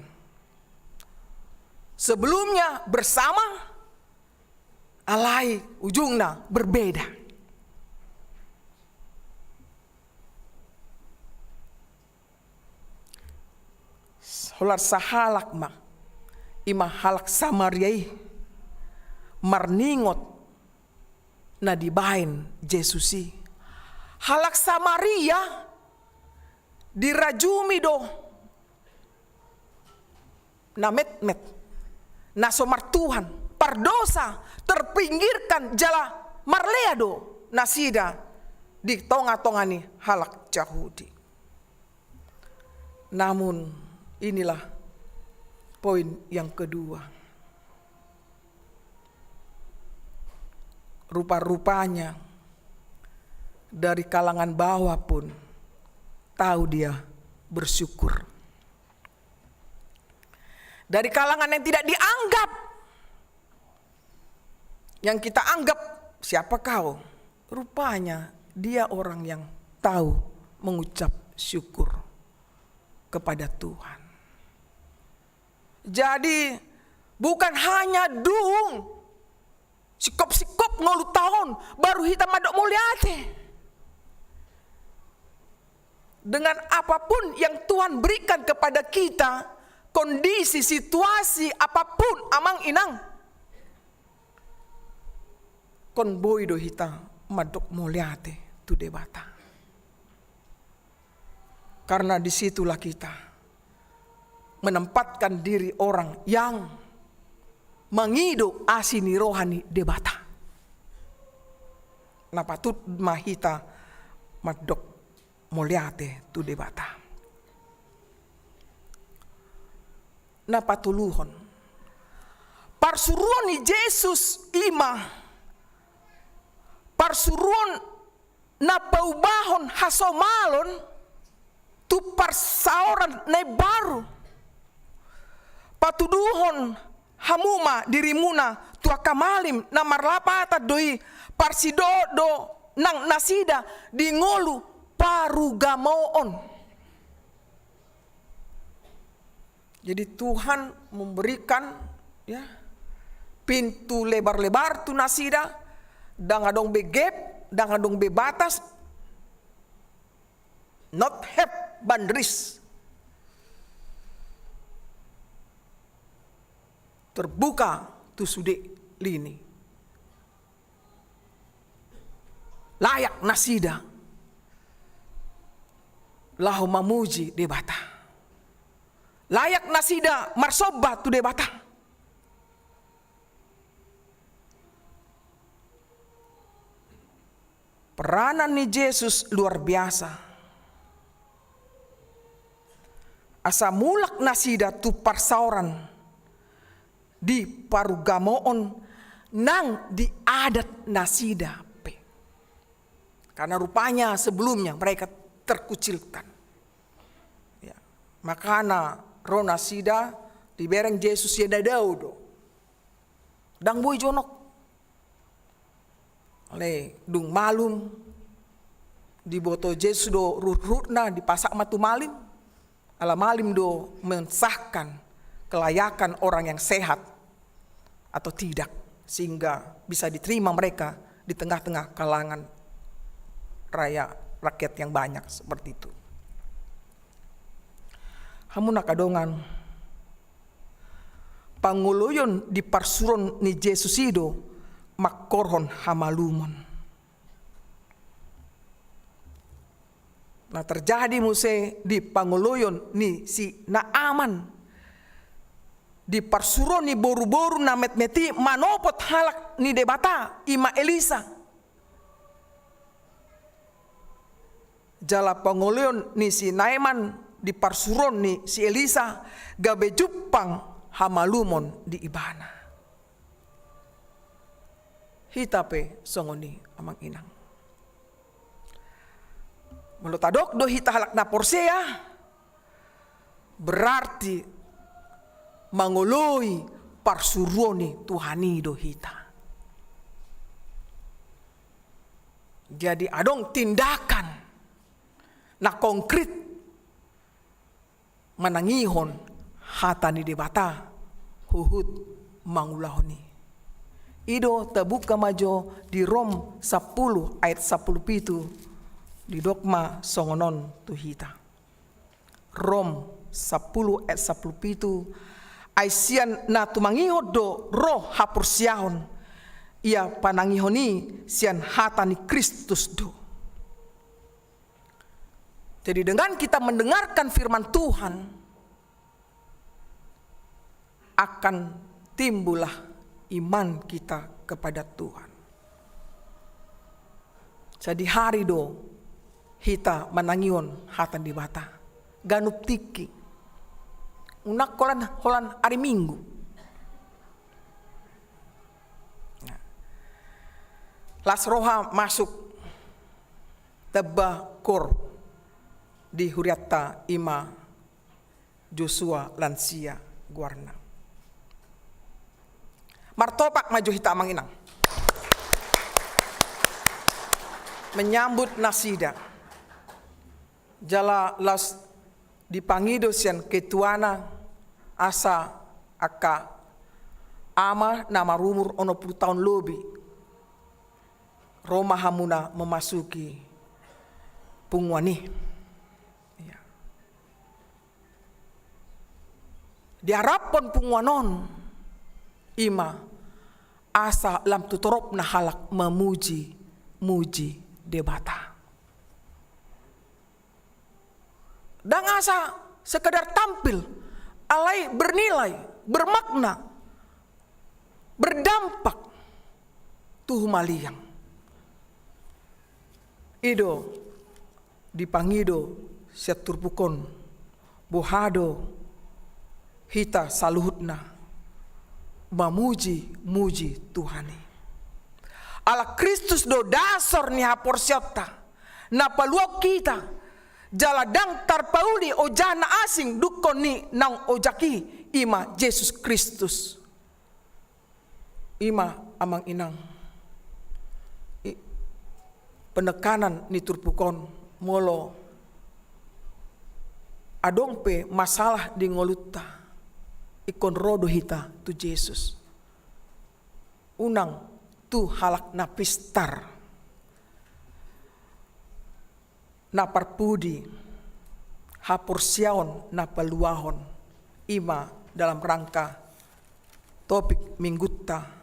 Sebelumnya bersama, alai ujungnya berbeda. Holar sahalak ma ima halak samariai marningot na dibain Jesusi. Halak Samaria dirajumi do na met na somar Tuhan pardosa terpinggirkan jala marleado nasida di tonga-tongani halak Yahudi. Namun inilah poin yang kedua. Rupa-rupanya dari kalangan bawah pun tahu dia bersyukur. Dari kalangan yang tidak dianggap, yang kita anggap siapa kau, rupanya dia orang yang tahu mengucap syukur kepada Tuhan. Jadi bukan hanya dung sikop-sikop ngolu tahun baru hitam madok muliate. Dengan apapun yang Tuhan berikan kepada kita, kondisi, situasi apapun amang inang, kon boy do hita madok muliate tu debata. Karena disitulah kita menempatkan diri orang yang mengido asini rohani debata. Na patut mahita madok muliate tu debata. Na patuluhon parsuruan ni Yesus ima parsuruan na paubahon hasomalon tu parsaoran na baru patuduhon hamuma dirimuna tua kamalim na marlapata doi parsidodo nang nasida di ngolu parugamoon. Jadi Tuhan memberikan ya pintu lebar-lebar tu nasida, dangadong begep, dangadong bebatas, not have boundaries. Terbuka tu sude lini. Layak nasida. Lahu mamuji debata. Layak nasida marsoba tu debata. Peranan ni Yesus luar biasa. Asa mulak nasida tu parsauran di parugamoon nang di adat nasida pe. Karena rupanya sebelumnya mereka terkucilkan. Ya. Makana ro nasida di bereng Yesus ya dadaudo. Dang boy jonok. Oleh dung malum di boto Yesus do rut-rutna di pasak matu malim. Ala malim do mensahkan kelayakan orang yang sehat atau tidak, sehingga bisa diterima mereka di tengah-tengah kalangan rakyat yang banyak seperti itu. Hamuna kadongan panguluyon di parsuron ni Yesus ido makorhon hamalumon. Nah terjadi muse di panguluyon ni si Naaman di parsuron ni boru-boru na met-meti manopot halak ni debata ima Elisa. Jala panguluyon ni si Naaman di parsuron ni si Elisa gabe jupang hamalumon di ibana. hita pe songoni amang inang. Melotadok do hita halak na porsea berarti mangoloi parsuruoni Tuhani do hita. Jadi adong tindakan na konkret manangihon hatani debata huhut mangulahoni. Ido terbuka majo di Rom 10 ayat 10 di dogma songonon tuhita. Rom 10 ayat 10 aisian na tumangihon do roh hapursiahon ia panangihoni sian hatani Kristus do. Jadi dengan kita mendengarkan firman Tuhan akan timbullah iman kita kepada Tuhan. Jadi hari do hita manangion hatan di bata ganup tiki unak holan hari Minggu. Las roha masuk teba kor di huriata ima Joshua lansia guarna. Martopak maju hita manginang. Menyambut nasida. Jala las dipangido sian ketuana asa aka ama nama rumur ono 10 tahun lebih. Roma hamuna memasuki pungwani. Diharapkan pungwanon ima asa lam tutorop na halak memuji debata. Dan asa sekedar tampil alai bernilai, bermakna, berdampak tuh maliang. Ido dipangido seturpukon bohado hita saluhutna mamuji Tuhani. Ala Kristus do dasar ni haporsiota na paluok kita jaladang tarpauli ojana asing dukon ni nang ojaki ima Yesus Kristus. Ima amang inang penekanan ni turpukon molo adong pe masalah di ngoluta ikon rodo hita tu Yesus. Unang tu halak na pistar. Na parpudi hapursiaon na peluahon ima dalam rangka topik minggutta.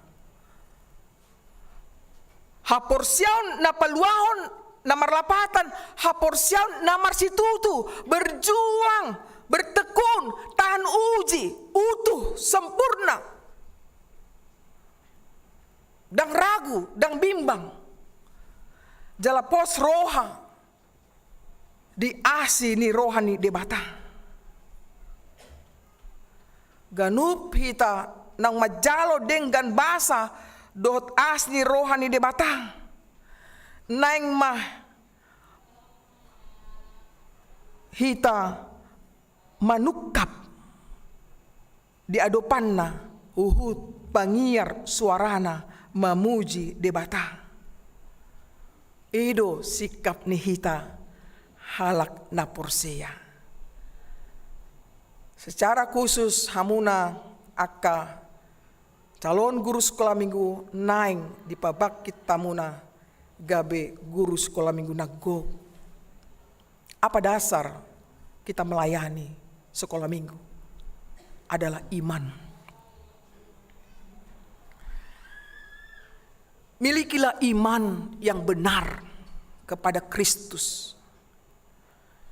Hapursiaon na peluahon na marlapatan, hapursiaon na marsitutu berjuang, bertekun, tahan uji, utuh, sempurna. Dan ragu, dan bimbang. Jala pos roha. Di asi ni rohani debata. Ganup hita nang majalo dengan basa dot as ni rohani debata. Naing mah hita manukap di adopanna uhud pangiar suarana mamuji debata. Ido sikap ni hita halak na porsea. Secara khusus hamuna aka calon guru sekolah minggu naing di pabakit tamuna gabe guru sekolah minggu nago. Apa dasar kita melayani sekolah minggu? Adalah iman. Milikilah iman yang benar kepada Kristus.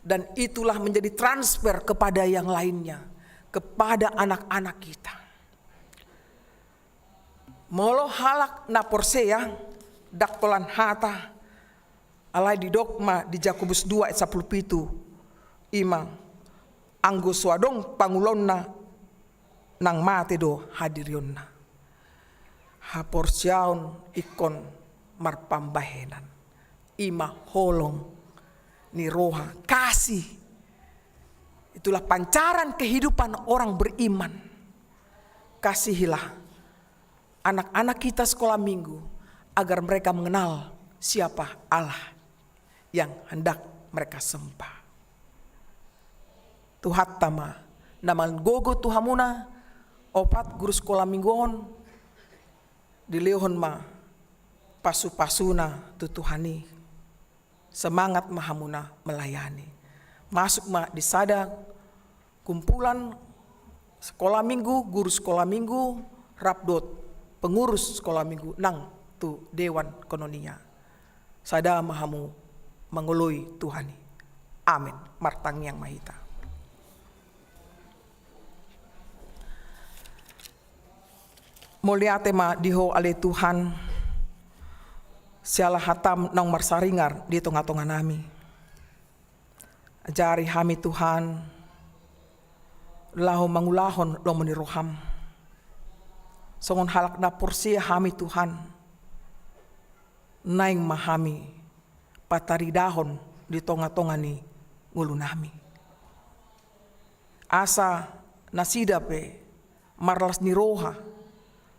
Dan itulah menjadi transfer kepada yang lainnya, kepada anak-anak kita. Molo halak na porsea daktolan hata alai di dogma di Jakobus 2 ayat 17 imang anggo suadong pangulonna nang mate do hadirionna. haporsiaun ikon marpambahenan. Ima holong ni roha kasih. Itulah pancaran kehidupan orang beriman. Kasihilah anak-anak kita sekolah minggu agar mereka mengenal siapa Allah yang hendak mereka sembah. Tuhat tama naman gogo tuhamuna opat guru sekolah mingguon dilehon ma pasu-pasuna tutuhani semangat mahamuna melayani masuk ma di sada kumpulan sekolah minggu, guru sekolah minggu, rabdot pengurus sekolah minggu nang tu dewan kononia sada mahamu mengului Tuhani. Amin. Martang yang mahita. Mulia tema diho ale Tuhan siala hatam nang marsaringar di tengah-tengah nami. Ajari hami Tuhan lahu mangulahon lo meniroham. Songon halak na porsi hami Tuhan naing mahami patari dahon di tengah-tengah ni ngulu nami. Asa nasida pe marlas niroha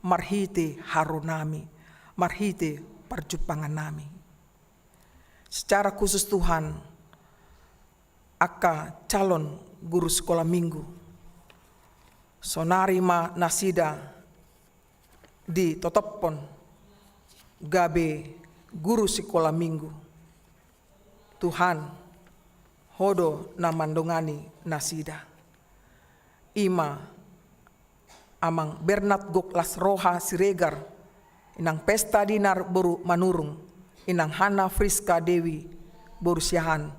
marhite harunami, marhite perjupangan nami. Secara khusus Tuhan, aka calon guru sekolah minggu, sonarima nasida di totopon gabe guru sekolah minggu. Tuhan, hodo namandongani nasida. Ima amang Bernat Goklas Roha Siregar, inang Pesta Dinar boru manurung, inang Hana Friska Dewi boru siahan,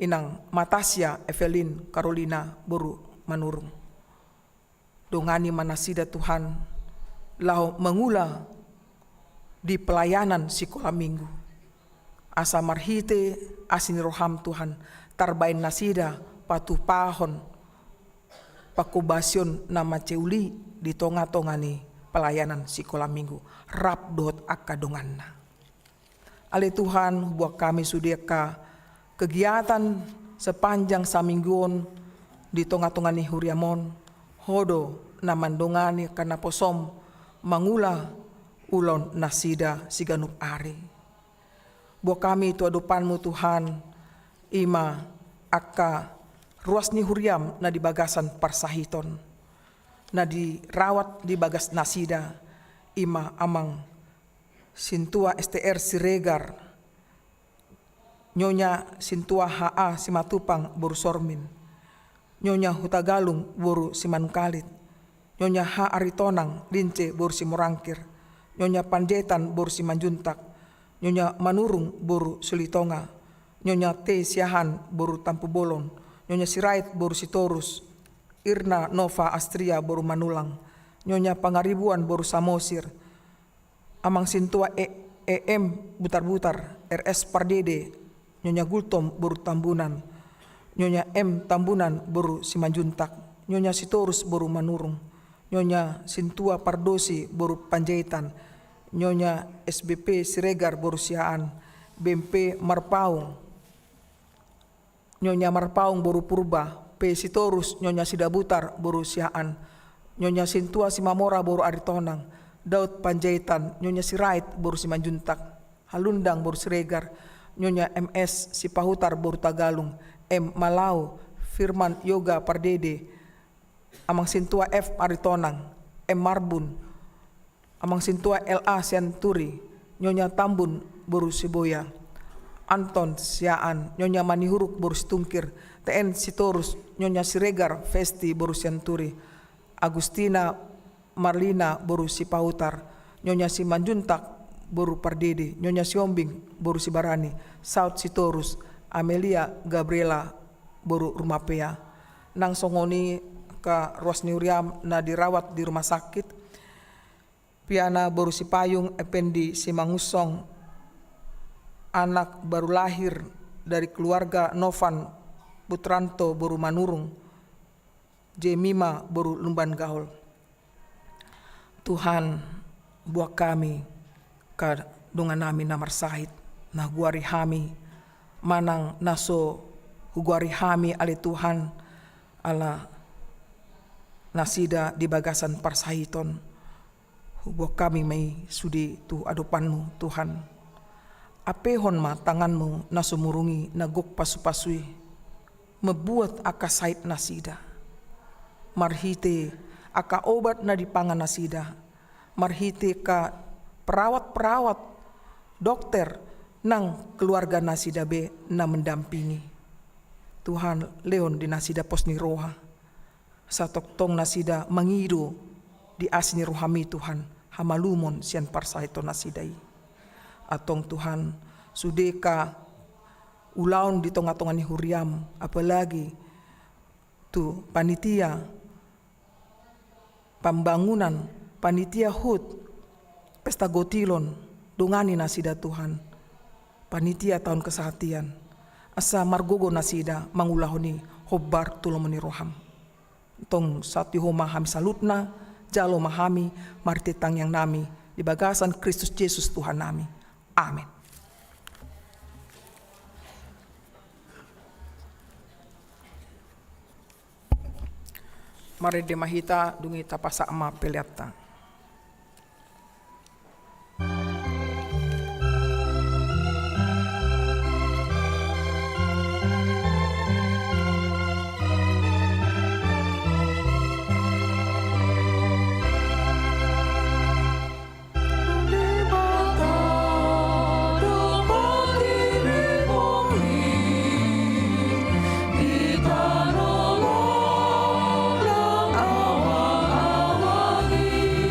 inang Matasya Evelyn Carolina boru manurung. Dongani manasida Tuhan, lau mengula di pelayanan sekolah minggu. Asa marhite asin roham Tuhan, tarbain nasida patu pahon, pakubasion nama ceuli di tonga-tonga ni pelayanan sekolah minggu rabdot akadonganna. Ale Tuhan buat kami sudeka kegiatan sepanjang samingguon di tonga-tonga ni huriamon hodo namandongani kana posom mangula ulon nasida siganup ari. Buat kami tu adupanmu Tuhan ima akka ruas ni huriam na di bagasan parsahiton, na dirawat di bagas nasida, ima amang sintua STR Siregar, nyonya sintua HA Simatupang boru Sormin, nyonya Hutagalung boru Simanungkalit, nyonya H Aritonang Lince boru Simorangkir, nyonya Panjaitan boru Simanjuntak, nyonya Manurung boru Sulitonga, nyonya T Siahan boru Tampu Bolon, nyonya Sirait boru Sitorus, Irna Nova Astria boru Manulang, nyonya Pangaribuan boru Samosir, amang sintua EM Butar-Butar, RS Pardede, nyonya Gultom boru Tambunan, nyonya M Tambunan boru Simanjuntak, nyonya Sitorus boru Manurung, nyonya Sintua Pardosi boru Panjaitan, nyonya SBP Siregar boru Siaan, BMP Marpaung, nyonya Marpaung boru Purba, P Sitorus nyonya Sidabutar boru Siaan, nyonya Sintua Simamora boru Aritonang, Daud Panjaitan, nyonya Sirait boru Simanjuntak, Halundang boru Siregar, nyonya MS Sipahutar boru Tagalung, M Malau, Firman Yoga Pardede, amang Sintua F Aritonang, M Marbun, amang Sintua LA Sianturi, nyonya Tambun boru Siboya, Anton Siaan, nyonya Manihuruk boru Situngkir, TN Sitorus, nyonya Siregar Festi boru Sianturi, Agustina Marlina boru Sipahutar, nyonya Simanjuntak boru Pardede, nyonya Siombing boru Sibarani, South Sitorus, Amelia Gabriela boru Rumapea, nang songoni ka Ruas Niuriam na dirawat di rumah sakit, Piana boru Sipayung Ependi Simangusong, anak baru lahir dari keluarga Novan Putranto boru Manurung, Jemima boru Lumban Gaul. Tuhan buat kami ka dungan namin na marsahit na guari hami manang naso guari hami ali Tuhan ala nasida di bagasan parsahiton. Buat kami may sudi tu adupanmu Tuhan. Apehon ma tanganmu na sumurungi nagok pasu-pasui. Mebuat aka sait nasida. Marhite aka obat na dipangan nasida. Marhite ka perawat-perawat dokter nang keluarga nasida be na mendampingi. Tuhan leon di nasida pos ni roha. Satoktong nasida mangido di asni rohami Tuhan. Hamalumon sian parsaito nasidai. Atong Tuhan sudeka ulaun di tonga-tonga ni huriam. Apalagi tu panitia pembangunan panitia HUT pesta gotilon dungani nasida Tuhan. Panitia tahun kesehatian asa margogo nasida mangulahoni hobbar tulomoni roham. Tong satu homa hami salutna jalo mahami martitang yang nami di bagasan Kristus Yesus Tuhan nami. Amin. Mari demahita dungi tapasa ma peliata. Awang-awangi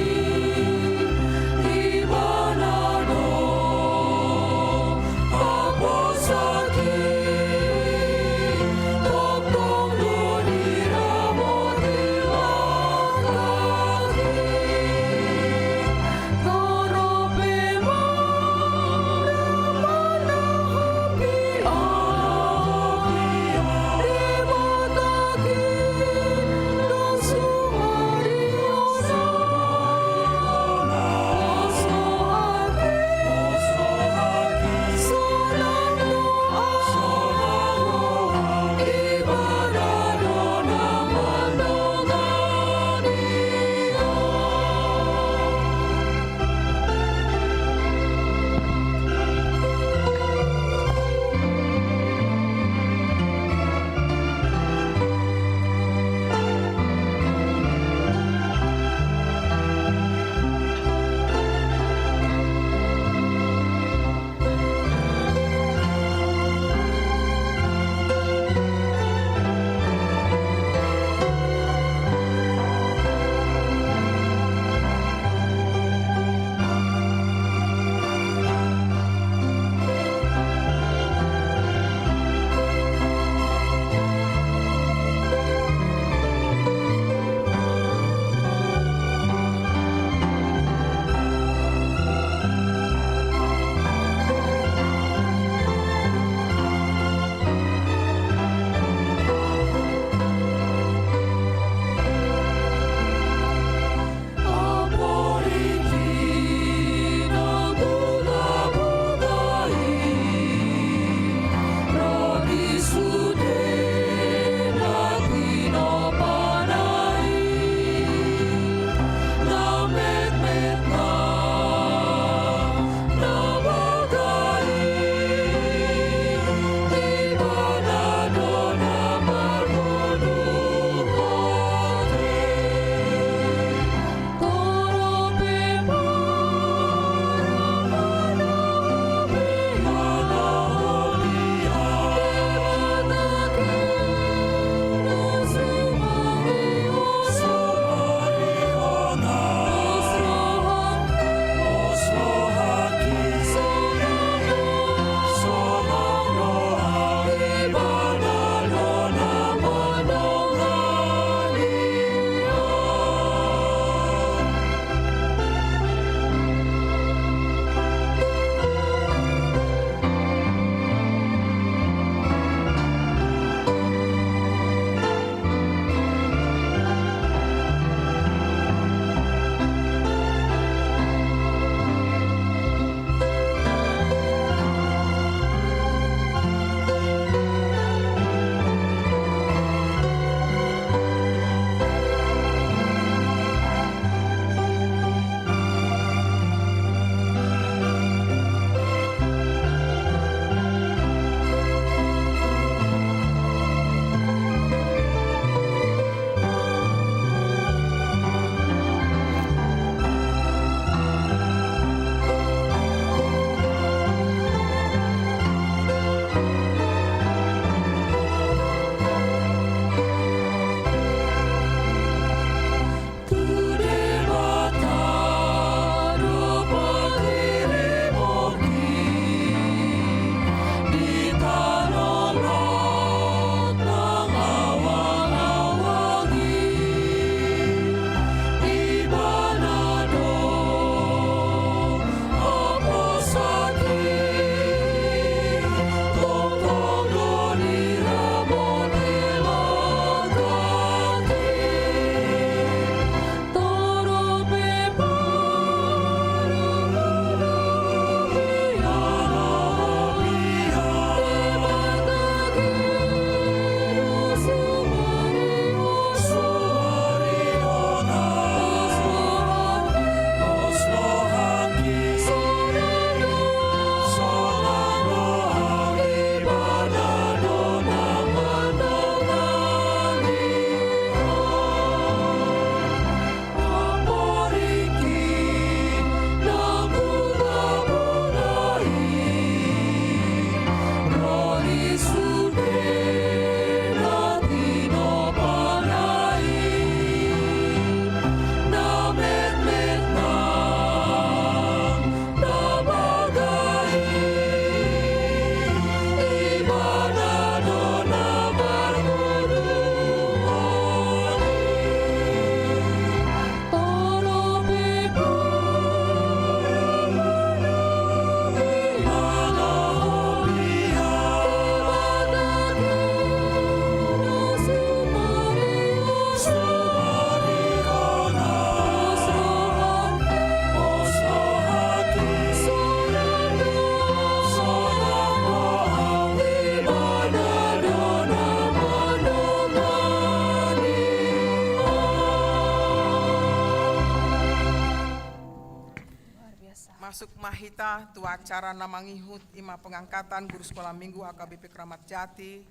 mahita tu acara namangihut ima pengangkatan guru sekolah minggu HKBP Kramat Jati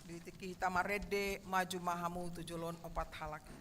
di tiki hita marede maju mahamu tujulon opat halaki.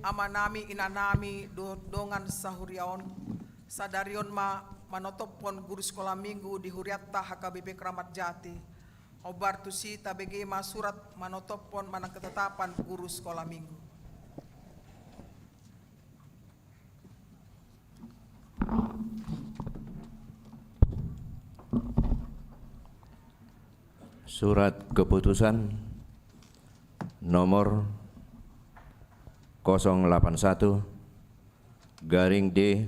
Amanami inanami dongan sahuriaon sadarion manotopon guru sekolah minggu di huriatta HKBP Kramat Jati obar tusi tabege surat manotopon manang ketetapan guru sekolah minggu. Surat keputusan nomor 081 garing D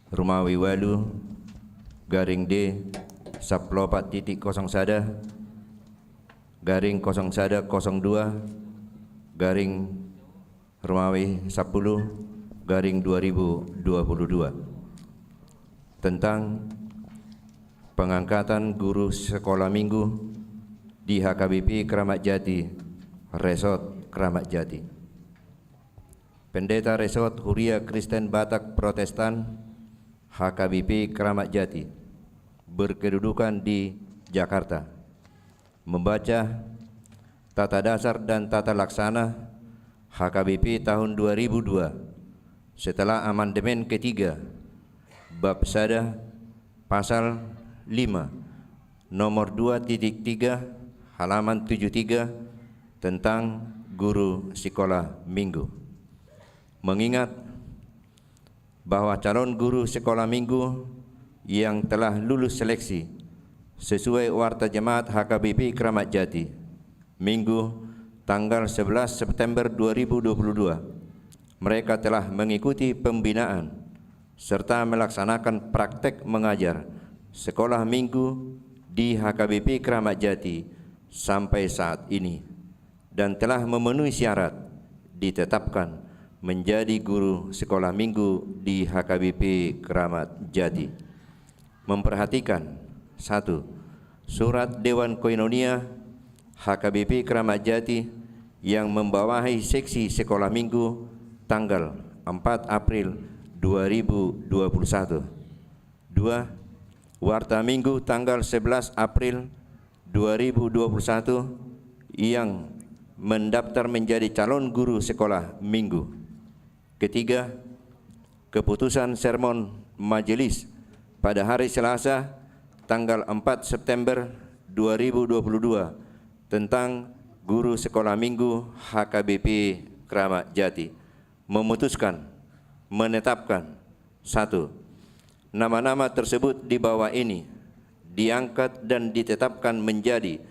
Rumawi Walu garing D 14.01 garing 0102 garing Rumawi 10 garing 2022 tentang pengangkatan guru sekolah minggu di HKBP Kramat Jati, Resort Kramat Jati. Pendeta Resort Huria Kristen Batak Protestan HKBP Kramat Jati berkedudukan di Jakarta membaca Tata Dasar dan Tata Laksana HKBP tahun 2002 setelah amandemen ketiga Bab Sada Pasal 5 Nomor 2.3 halaman 73 tentang guru sekolah minggu. Mengingat bahwa calon guru sekolah minggu yang telah lulus seleksi sesuai Warta Jemaat HKBP Kramat Jati Minggu tanggal 11 September 2022 mereka telah mengikuti pembinaan serta melaksanakan praktek mengajar sekolah minggu di HKBP Kramat Jati sampai saat ini dan telah memenuhi syarat ditetapkan menjadi guru sekolah minggu di HKBP Kramat Jati. Memperhatikan 1. Surat Dewan Koinonia HKBP Kramat Jati yang membawahi seksi sekolah minggu tanggal 4 April 2021. 2. Warta Minggu tanggal 11 April 2021 yang mendaftar menjadi calon guru sekolah minggu. Ketiga, keputusan sermon majelis pada hari Selasa tanggal 4 September 2022 tentang guru sekolah minggu HKBP Kramat Jati memutuskan menetapkan 1. Nama-nama tersebut di bawah ini diangkat dan ditetapkan menjadi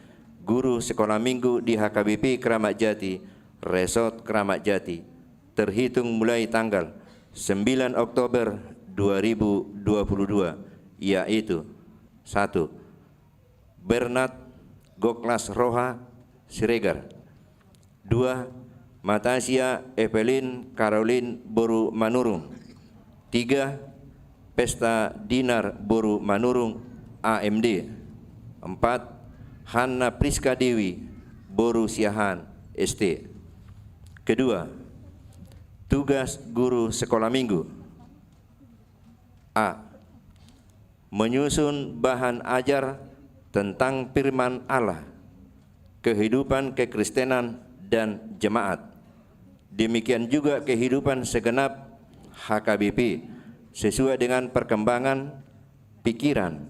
guru sekolah minggu di HKBP Kramat Jati, Resort Kramat Jati terhitung mulai tanggal 9 Oktober 2022 yaitu 1. Bernard Goklas Roha Siregar. 2. Matasia Evelyn Caroline Boru Manurung. 3. Pesta Dinar Boru Manurung AMD. 4. Hanna Priska Dewi Boru Siahan ST. Kedua, tugas guru sekolah minggu. A. Menyusun bahan ajar tentang firman Allah, kehidupan kekristenan dan jemaat. Demikian juga kehidupan segenap HKBP sesuai dengan perkembangan pikiran,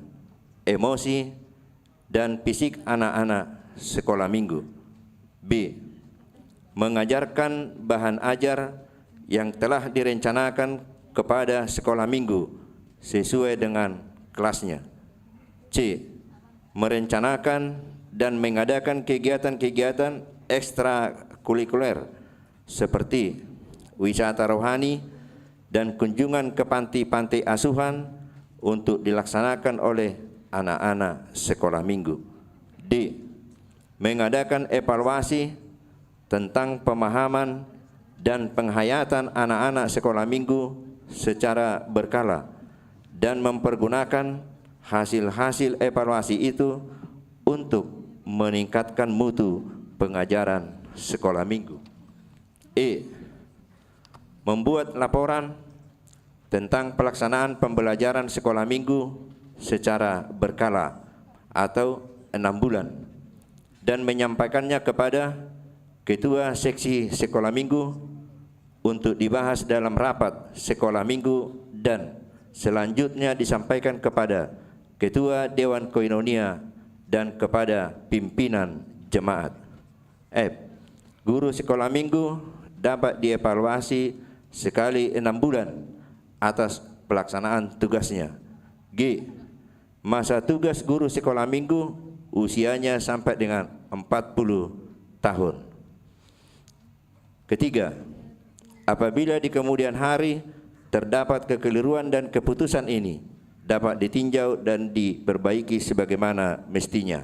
emosi, dan fisik anak-anak sekolah minggu. B. mengajarkan bahan ajar yang telah direncanakan kepada sekolah minggu sesuai dengan kelasnya. C. Merencanakan dan mengadakan kegiatan-kegiatan ekstrakurikuler seperti wisata rohani dan kunjungan ke panti-panti asuhan untuk dilaksanakan oleh anak-anak sekolah minggu. D. Mengadakan evaluasi tentang pemahaman dan penghayatan anak-anak sekolah minggu secara berkala dan mempergunakan hasil-hasil evaluasi itu untuk meningkatkan mutu pengajaran sekolah minggu. E. Membuat laporan tentang pelaksanaan pembelajaran sekolah minggu secara berkala atau 6 bulan dan menyampaikannya kepada Ketua Seksi Sekolah Minggu untuk dibahas dalam rapat sekolah minggu dan selanjutnya disampaikan kepada Ketua Dewan Koinonia dan kepada pimpinan jemaat. F. Guru sekolah minggu dapat dievaluasi sekali 6 bulan atas pelaksanaan tugasnya. G. Masa tugas guru sekolah minggu usianya sampai dengan 40 tahun. Ketiga, apabila di kemudian hari terdapat kekeliruan dan keputusan ini dapat ditinjau dan diperbaiki sebagaimana mestinya.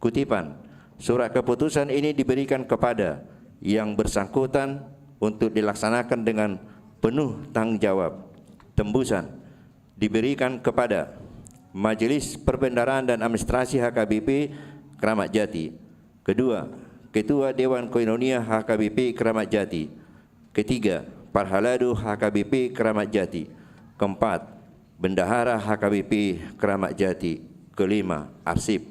Kutipan, surat keputusan ini diberikan kepada yang bersangkutan untuk dilaksanakan dengan penuh tanggung jawab. Tembusan diberikan kepada Majelis Perbendaharaan dan Administrasi HKBP Kramat Jati. Kedua, Ketua Dewan Koinonia HKBP Kramat Jati. Ketiga, Parhaladu HKBP Kramat Jati. Keempat, Bendahara HKBP Kramat Jati. Kelima, arsip.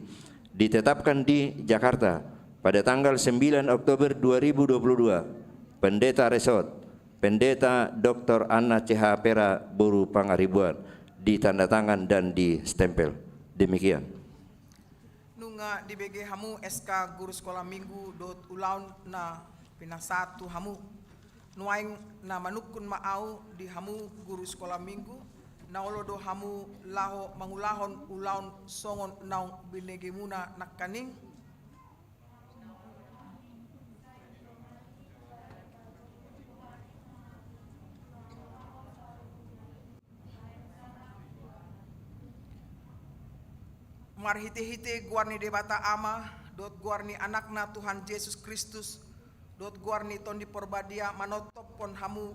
Ditetapkan di Jakarta pada tanggal 9 Oktober 2022. Pendeta Resort, Pendeta Dr. Anna CH Pera Boru Pangaribuan, ditandatangan dan distempel. Demikian. Nunga di BG hamu SK Guru Sekolah Minggu dot ulaun na pinasatu hamu nuaing na manukun maau di hamu Guru Sekolah Minggu na olodo hamu laho mangulahon ulaun songon naung binegemuna nakkaning marhite-hite guarni debata ama dot guarni anakna Tuhan Yesus Kristus dot guarni tondi porbadia manotop pon hamu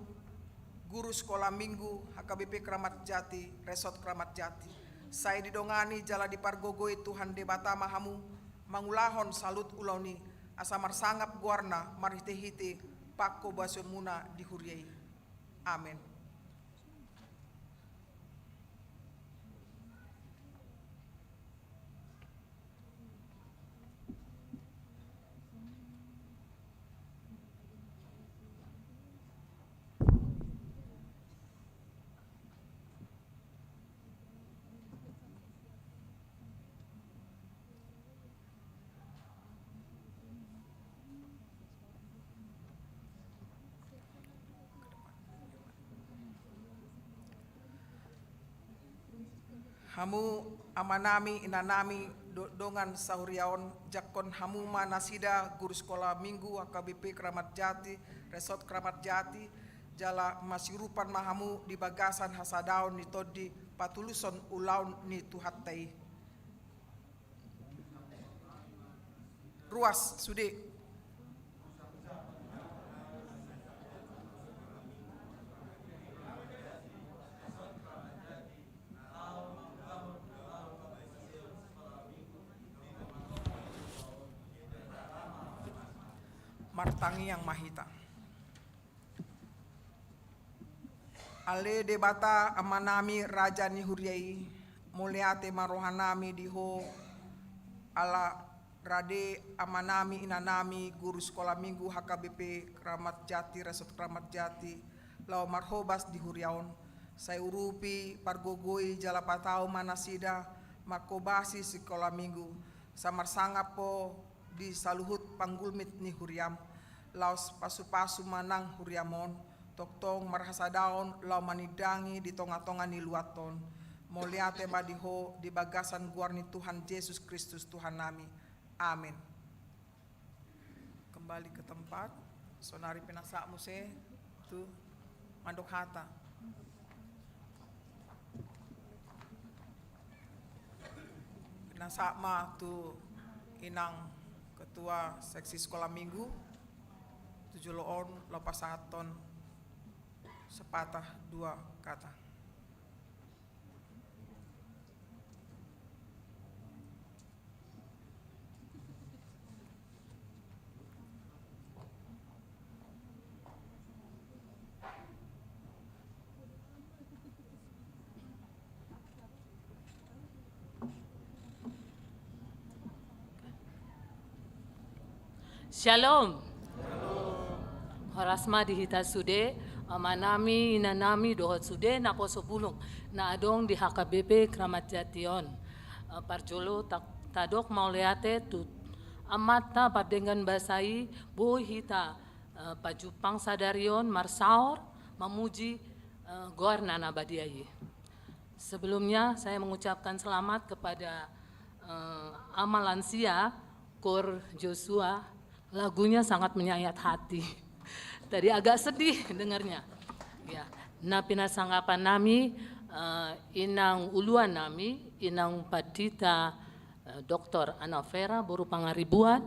Guru Sekolah Minggu HKBP Kramat Jati Resort Kramat Jati saya didongani jala dipargogoi Tuhan debata mahamu mangulahon salut ulauni asamar sangap guarna marhite-hite pakko basumuna dihuriai. Amin. Hamu amanami inanami dongan sahuriaon jakon hamu manasida Guru Sekolah Minggu HKBP Kramat Jati Resort Kramat Jati jala masirupan mahamu di bagasan hasadaon ni todi patuluson ulaun ni tuhatai ruas sude martangi yang mahita. Ale debata amanami raja ni huriai muliate marohanami diho ala rade amanami inanami Guru Sekolah Minggu HKBP Kramat Jati Resort Kramat Jati lau marhobas di huriaon saya urupi pargogoi jalapatau manasida makobasi Sekolah Minggu samar sangapo di saluhut panggulmit ni huriam laos pasu-pasu manang huriamon, toktong marhasa daon lau manidangi di tonga-tonga ni luaton. Moliate badiho di bagasan guarni Tuhan Yesus Kristus Tuhan nami. Amin. Kembali ke tempat, sonari pinasak muse, tu mandok hata. Pinasak ma tu inang ketua seksi sekolah minggu, 7 loon lopasaton sepatah 2 kata. Shalom. Horasma dihita sude, amanami inanami dohot sude na poso bulung na adong di HKBP Kramat Jation. Parjolo tadok mauleate tut amata padengan basai boy hita pajupang sadarion marsaor mamuji Gorna Nabadiayi. Sebelumnya saya mengucapkan selamat kepada Ama Lansia Kor Joshua. Lagunya sangat menyayat hati. Tadi agak sedih dengarnya. Ya, na pinasanggapan nami inang uluan nami, inang padita Dr. Ana Vera buru pangaribuan.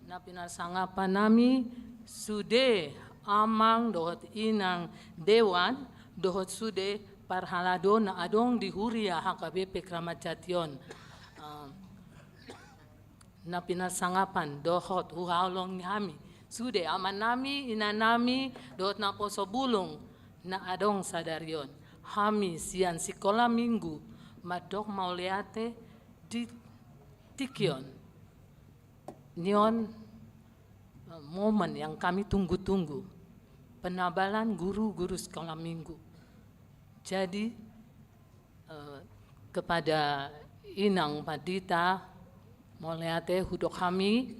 Na pinasanggapan nami sude amang dohot inang dewan dohot sude parhalado na adong di Huria HKBP Kramat Jation. Na pinasangapan dohot huhaulong kami sude aman nami inanami dohot na poso bulong na adong sadarion hami sian sekolah minggu madok mauleate di tikion nion momen yang kami tunggu-tunggu penabalan guru-guru sekolah minggu. Jadi kepada inang padita moliate hudok kami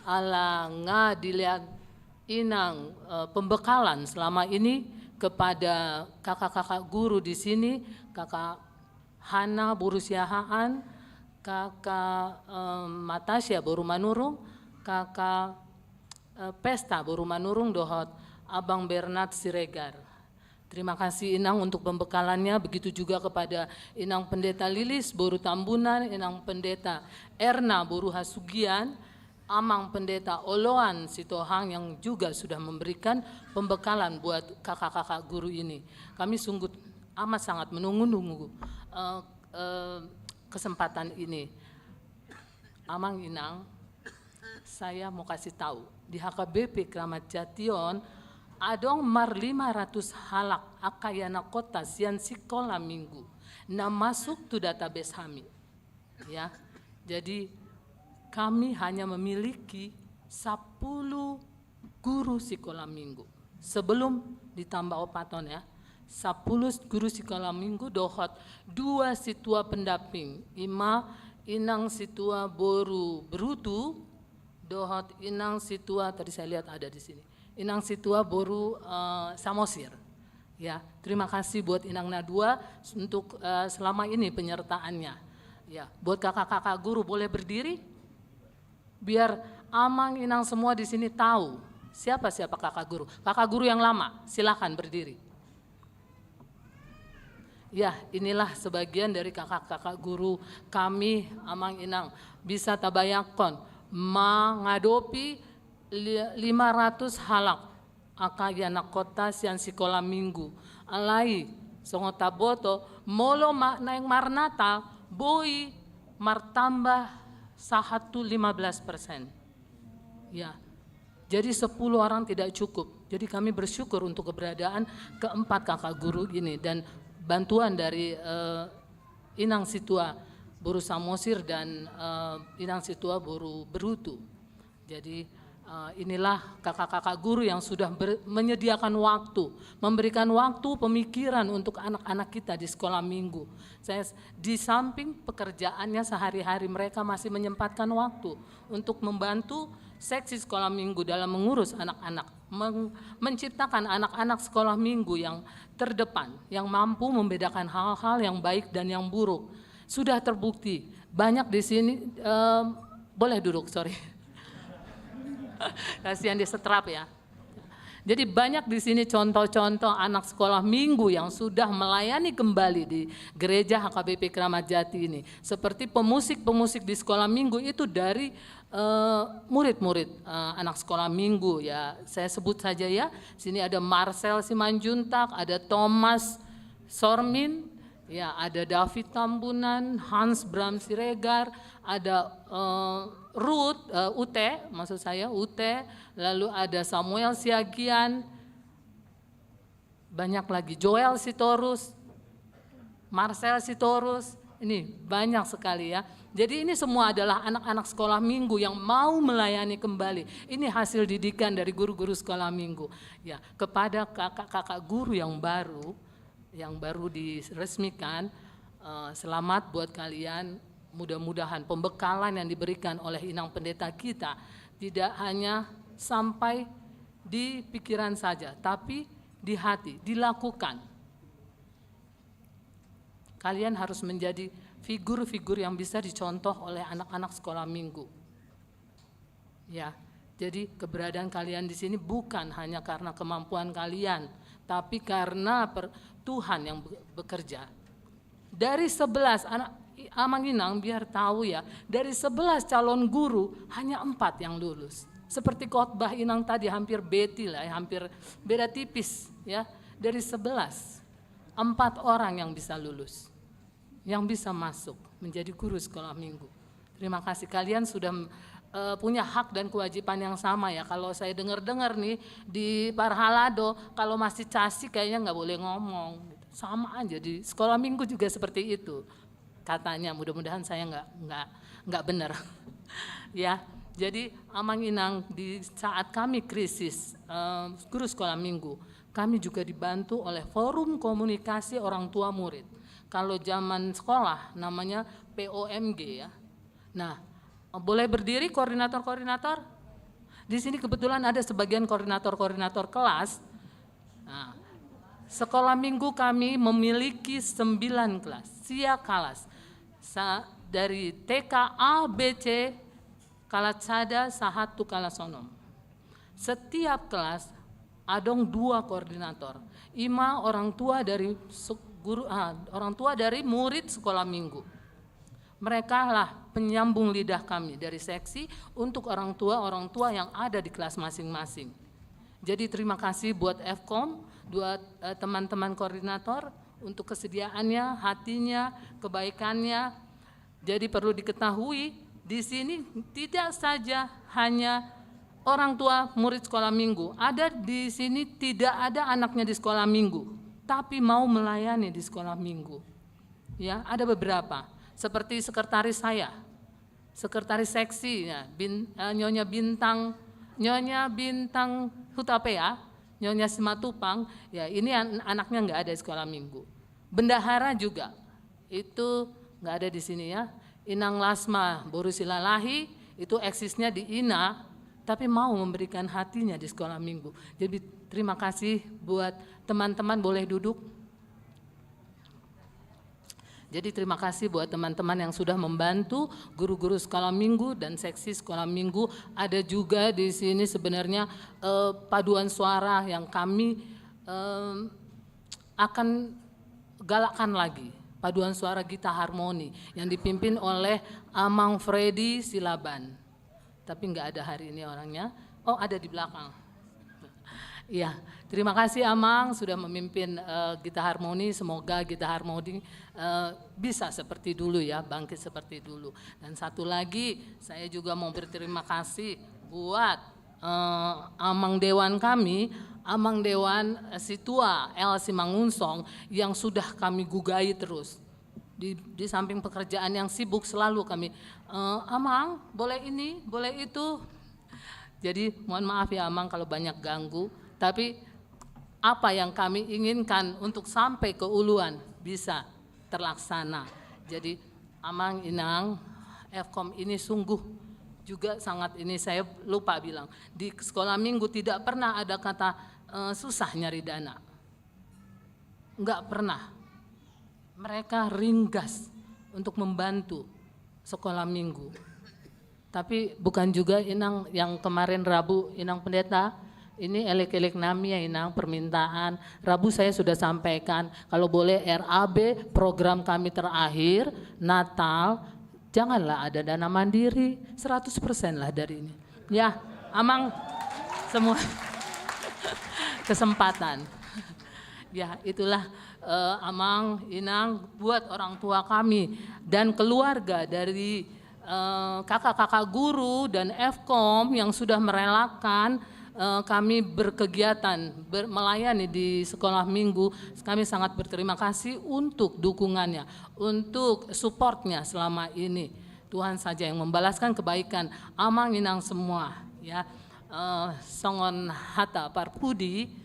ala nga dilihat inang pembekalan selama ini kepada kakak-kakak guru di sini, kakak Hana Burusiahaan, kakak Matasya Boru Manurung, kakak Pesta Boru Manurung dohot Abang Bernard Siregar. Terima kasih Inang untuk pembekalannya, begitu juga kepada Inang Pendeta Lilis Boru Tambunan, Inang Pendeta Erna Boru Hasugian, Amang Pendeta Oloan Sitohang yang juga sudah memberikan pembekalan buat kakak-kakak guru ini. Kami sungguh amat sangat menunggu-nunggu kesempatan ini. Amang Inang, saya mau kasih tahu, di HKBP Kramat Jation, adong mar 500 halak akayana kota sian sekolah minggu na masuk tu database kami. Ya, jadi kami hanya memiliki 10 guru sekolah minggu. Sebelum ditambah opaton ya, 10 guru sekolah minggu dohot 2 situa pendamping, 5 inang situa boru berutu, dohot inang situa tadi saya lihat ada di sini. Inang situa boru Samosir. Ya, terima kasih buat Inang Nadua untuk selama ini penyertaannya. Ya, buat kakak-kakak guru boleh berdiri? Biar Amang Inang semua di sini tahu siapa kakak guru. Kakak guru yang lama, silakan berdiri. Ya, inilah sebagian dari kakak-kakak guru kami Amang Inang. Bisa tabayakon mengadopi 500 halak akayana kota sian sekolah minggu alai songota boto molo makna yang marnata boy martambah 15%. Ya, jadi 10 orang tidak cukup. Jadi kami bersyukur untuk keberadaan keempat kakak guru ini dan bantuan dari Inang Situa Boru Samosir dan Inang Situa Boru Berutu. Jadi Inilah kakak-kakak guru yang sudah menyediakan waktu, memberikan waktu pemikiran untuk anak-anak kita di sekolah minggu. Saya di samping pekerjaannya sehari-hari mereka masih menyempatkan waktu untuk membantu seksi sekolah minggu dalam mengurus anak-anak, menciptakan anak-anak sekolah minggu yang terdepan, yang mampu membedakan hal-hal yang baik dan yang buruk. Sudah terbukti, banyak di sini, boleh duduk, sorry. Kasihan dia setrap ya. Jadi banyak di sini contoh-contoh anak sekolah minggu yang sudah melayani kembali di gereja HKBP Kramat Jati ini. Seperti pemusik-pemusik di sekolah minggu itu dari murid-murid anak sekolah minggu ya. Saya sebut saja ya. Sini ada Marcel Simanjuntak, ada Thomas Sormin, ya ada David Tambunan, Hans Bram Siregar, ada Ruth, Ute, maksud saya Ute, lalu ada Samuel Siagian, banyak lagi, Joel Sitorus, Marcel Sitorus, ini banyak sekali ya. Jadi ini semua adalah anak-anak sekolah minggu yang mau melayani kembali. Ini hasil didikan dari guru-guru sekolah minggu. Ya, kepada kakak-kakak guru yang baru diresmikan, selamat buat kalian. Mudah-mudahan pembekalan yang diberikan oleh inang pendeta kita tidak hanya sampai di pikiran saja, tapi di hati, dilakukan. Kalian harus menjadi figur-figur yang bisa dicontoh oleh anak-anak sekolah minggu. Ya, jadi keberadaan kalian di sini bukan hanya karena kemampuan kalian, tapi karena Tuhan yang bekerja. Dari 11 anak Amang Inang biar tahu ya, dari 11 calon guru hanya 4 yang lulus. Seperti khotbah Inang tadi hampir beti lah, hampir beda tipis ya. Dari 11, 4 orang yang bisa lulus, yang bisa masuk menjadi guru sekolah minggu. Terima kasih, kalian sudah punya hak dan kewajiban yang sama ya. Kalau saya dengar-dengar nih di Parhalado, kalau masih casi kayaknya nggak boleh ngomong. Sama aja di sekolah minggu juga seperti itu. Katanya, mudah-mudahan saya nggak benar. Ya, jadi Amang Inang di saat kami krisis guru sekolah minggu, kami juga dibantu oleh Forum Komunikasi Orang Tua Murid. Kalau zaman sekolah namanya POMG ya. Nah, boleh berdiri koordinator-koordinator? Di sini kebetulan ada sebagian koordinator-koordinator kelas. Nah, sekolah minggu kami memiliki 9 kelas, siap kelas. Dari TK A, B, C, Kalatsada, Sahatu, Kalasonom. Setiap kelas adong 2 koordinator. 5 orang tua dari murid sekolah minggu. Mereka lah penyambung lidah kami dari seksi untuk orang tua yang ada di kelas masing-masing. Jadi terima kasih buat FKOM, buat teman-teman koordinator untuk kesediaannya, hatinya, kebaikannya. Jadi perlu diketahui di sini tidak saja hanya orang tua murid sekolah minggu. Ada di sini tidak ada anaknya di sekolah minggu, tapi mau melayani di sekolah minggu. Ya, ada beberapa. Seperti sekretaris saya, sekretaris seksi, ya, Nyonya Bintang Hutapea, Nyonya Simatupang, ya ini anaknya nggak ada di sekolah minggu. Bendahara juga, itu nggak ada di sini ya. Inang Lasma Borusilalahi, itu eksisnya di INA, tapi mau memberikan hatinya di sekolah minggu. Jadi terima kasih buat teman-teman, boleh duduk. Jadi terima kasih buat teman-teman yang sudah membantu guru-guru sekolah minggu dan seksi sekolah minggu. Ada juga di sini sebenarnya paduan suara yang kami akan galakkan lagi. Paduan suara Gita Harmoni yang dipimpin oleh Amang Freddy Silaban. Tapi enggak ada hari ini orangnya. Oh, ada di belakang. Iya, terima kasih Amang sudah memimpin Gita Harmoni. Semoga Gita Harmoni bisa seperti dulu ya, bangkit seperti dulu. Dan satu lagi, saya juga mau berterima kasih buat Amang Dewan kami, Amang Dewan Situa El Simangunsong yang sudah kami gugai terus. Di samping pekerjaan yang sibuk selalu kami, Amang boleh ini, boleh itu. Jadi mohon maaf ya Amang kalau banyak ganggu, tapi apa yang kami inginkan untuk sampai ke Uluan bisa terlaksana. Jadi Amang Inang, Fkom ini sungguh juga sangat, ini saya lupa bilang, di sekolah minggu tidak pernah ada kata susah nyari dana. Enggak pernah. Mereka ringgas untuk membantu sekolah minggu. Tapi bukan juga Inang yang kemarin Rabu, Inang Pendeta, ini elek-elek nami ya Inang, permintaan. Rabu saya sudah sampaikan, kalau boleh RAB program kami terakhir, Natal, janganlah ada dana mandiri, 100% lah dari ini. Ya, Amang semua kesempatan. Ya, itulah Amang, Inang, buat orang tua kami dan keluarga dari kakak-kakak guru dan Fkom yang sudah merelakan kami berkegiatan, melayani di sekolah minggu. Kami sangat berterima kasih untuk dukungannya, untuk supportnya selama ini. Tuhan saja yang membalaskan kebaikan Amang Inang semua. Ya, songon hata parpudi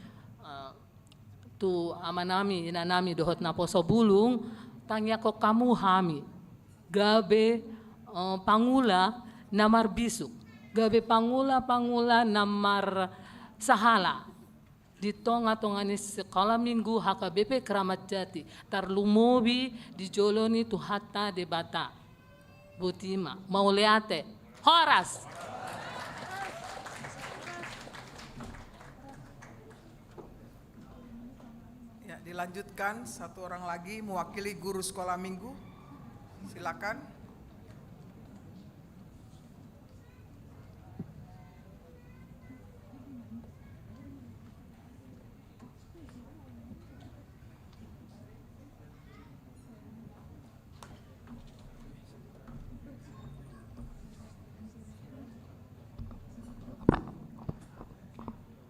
tu amanami inanami dohot naposo bulung tangya kok kamu hami gabe pangula namar bisuk gabe pangula namar sahala di tonga-tongani sekolah minggu HKBP Keramat Jati tarlumobi di joloni tu hatta debata butima mauleate Horas. Ya, dilanjutkan satu orang lagi mewakili guru sekolah minggu. Silakan.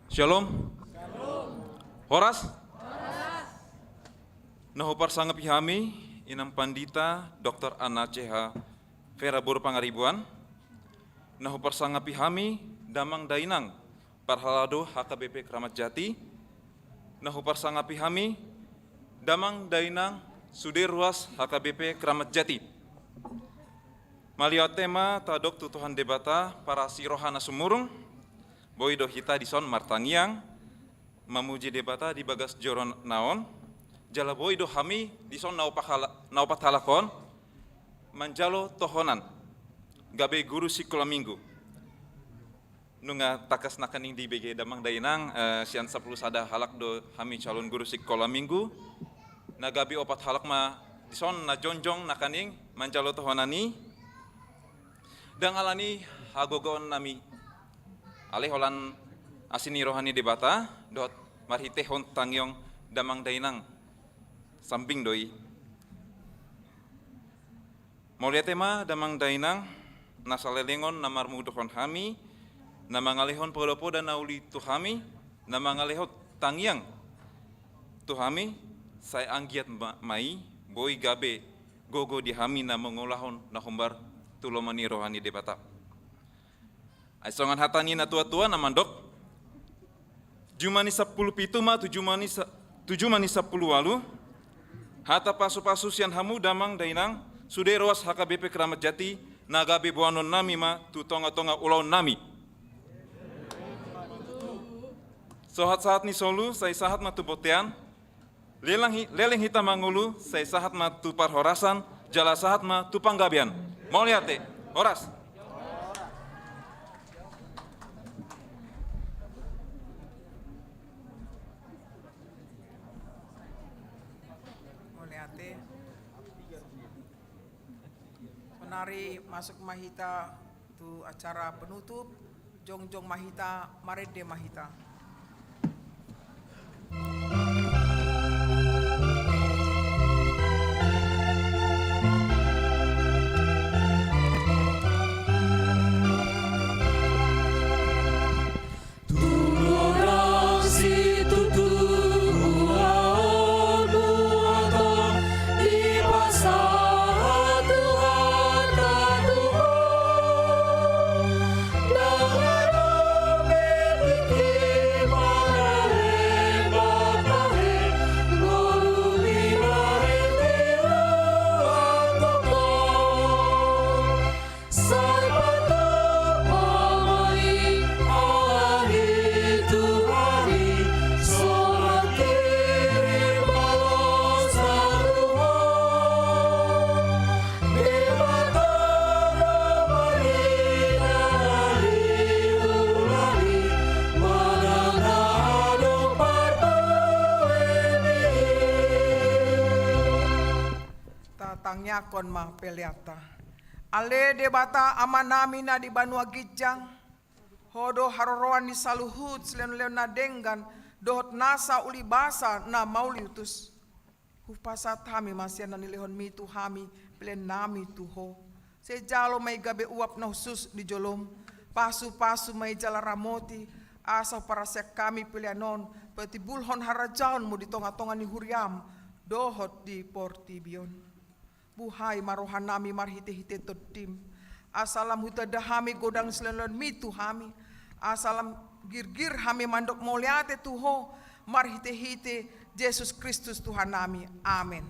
Shalom. Horas. Nahupar sangat pihami inang pandita Dr. Ana CH Vera Buru Pangaribuan. Nahupar sangat pihami damang dainang parhalado HKBP Keramat Jati. Nahupar sangat pihami damang dainang Suderuas HKBP Keramat Jati. Malio tema tadok tutuhan debata para sirohana sumurung. Boido hita dison martangiang memuji debata di bagas joron naon jala boido hami dison naupat halakon manjalo tohonan gabe guru sekolah minggu nunga takas nakaning di BG damang dainang sian 10 sada halak do hami calon guru sekolah minggu na gabe opat halak ma dison na jonjong nakaning manjalo tohonani dan alani hagogon nami alih holan asini rohani debata dot marhite hon tangyong damang dainang samping doi Maulia tema damang dainang nasalelengon namar mudohon hami namangalehon podopo dan nauli tuhami namangalehon tangyang tuhami saya anggiat mai boy gabe gogo di hami na mengolahon nahumbar tulomani rohani debata Aisongan hatani na tua-tua na mandok. Jumani 10 pituma 7 mani 10 walu. Hata pasu-pasu sian hamu damang dainang suderoas HKBP Keramat Jati nagabe buanon nami ma tu tonga-tonga ulau nami. Sohat sahat ni solu saya sahat ma tu botean. Leleng hita mangulu saya sahat ma tu parhorasan jala sahat ma tu panggabian. Mau lihat deh, horas. Menari masuk mahita tu acara penutup Jongjong Mahita Marede Mahita. Tuhan tangnya kon ma peliata. Ale debata amanami na di Banua Gijang. Hodo haroroan di saluhut selen-len na denggan. Dohot nasa uli basa na mauliutus. Hupasat hami masya na nilihon mitu hami pelen nami tuho. Sejalo may gabe uap na husus di jolom. Pasu-pasu may jala ramoti. Asa para sek kami pilianon. Pati bulhon harajaon mo di tonga-tonga ni huriam. Dohot di Portibion. Buhay marohan nami marhite-hite todim. Asalam hutada hami godang selelon mitu hami. Asalam girgir hami mandok moliate tuho. Marhite-hite Yesus Kristus Tuhan nami. Amin.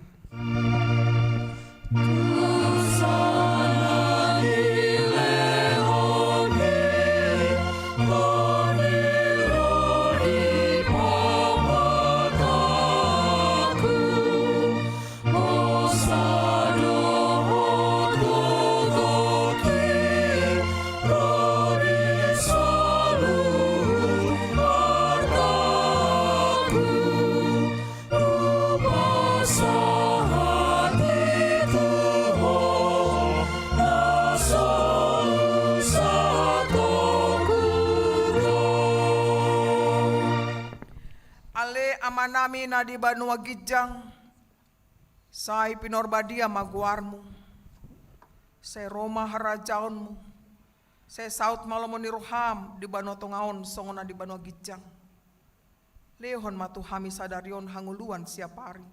Amanami na di Banua Gijang, say pinorbadia maguarmu, say Roma harajaonmu, say Saut Malomon ni Roham di Banua Tongaon songona di Banua Gijang. Lehon matuhami sadarion hanguluan siapari.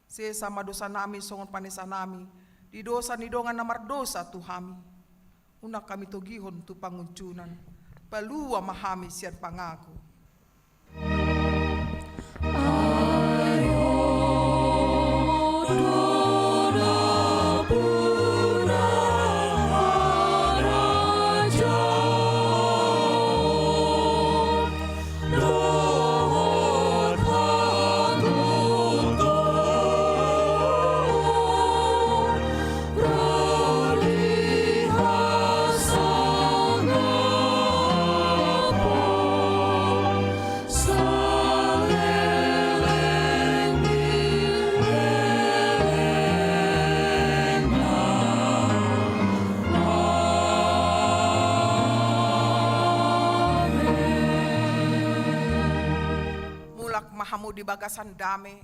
Say sama dosa nami songon panesa nami, di dosa nidongan namar dosa tuhami. Una kami togihon tu panguncunan, palua mahami sian pangaku. Hamu di bagasan dame,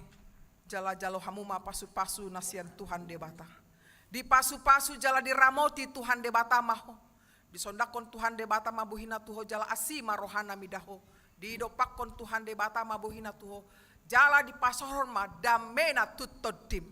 jala-jalo hamu ma pasu-pasu nasian Tuhan debata. Di pasu-pasu jala di ramoti Tuhan debata maho. Di sondakon Tuhan debata mabuhina tuho jala asima rohana midaho. Di dopakon Tuhan debata mabuhina tuho. Jala di pasohon ma damena tutodim.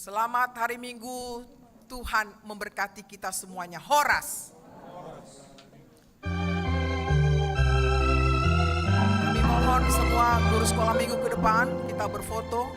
Selamat hari Minggu, Tuhan memberkati kita semuanya. Horas. Kami mohon semua guru sekolah minggu ke depan kita berfoto.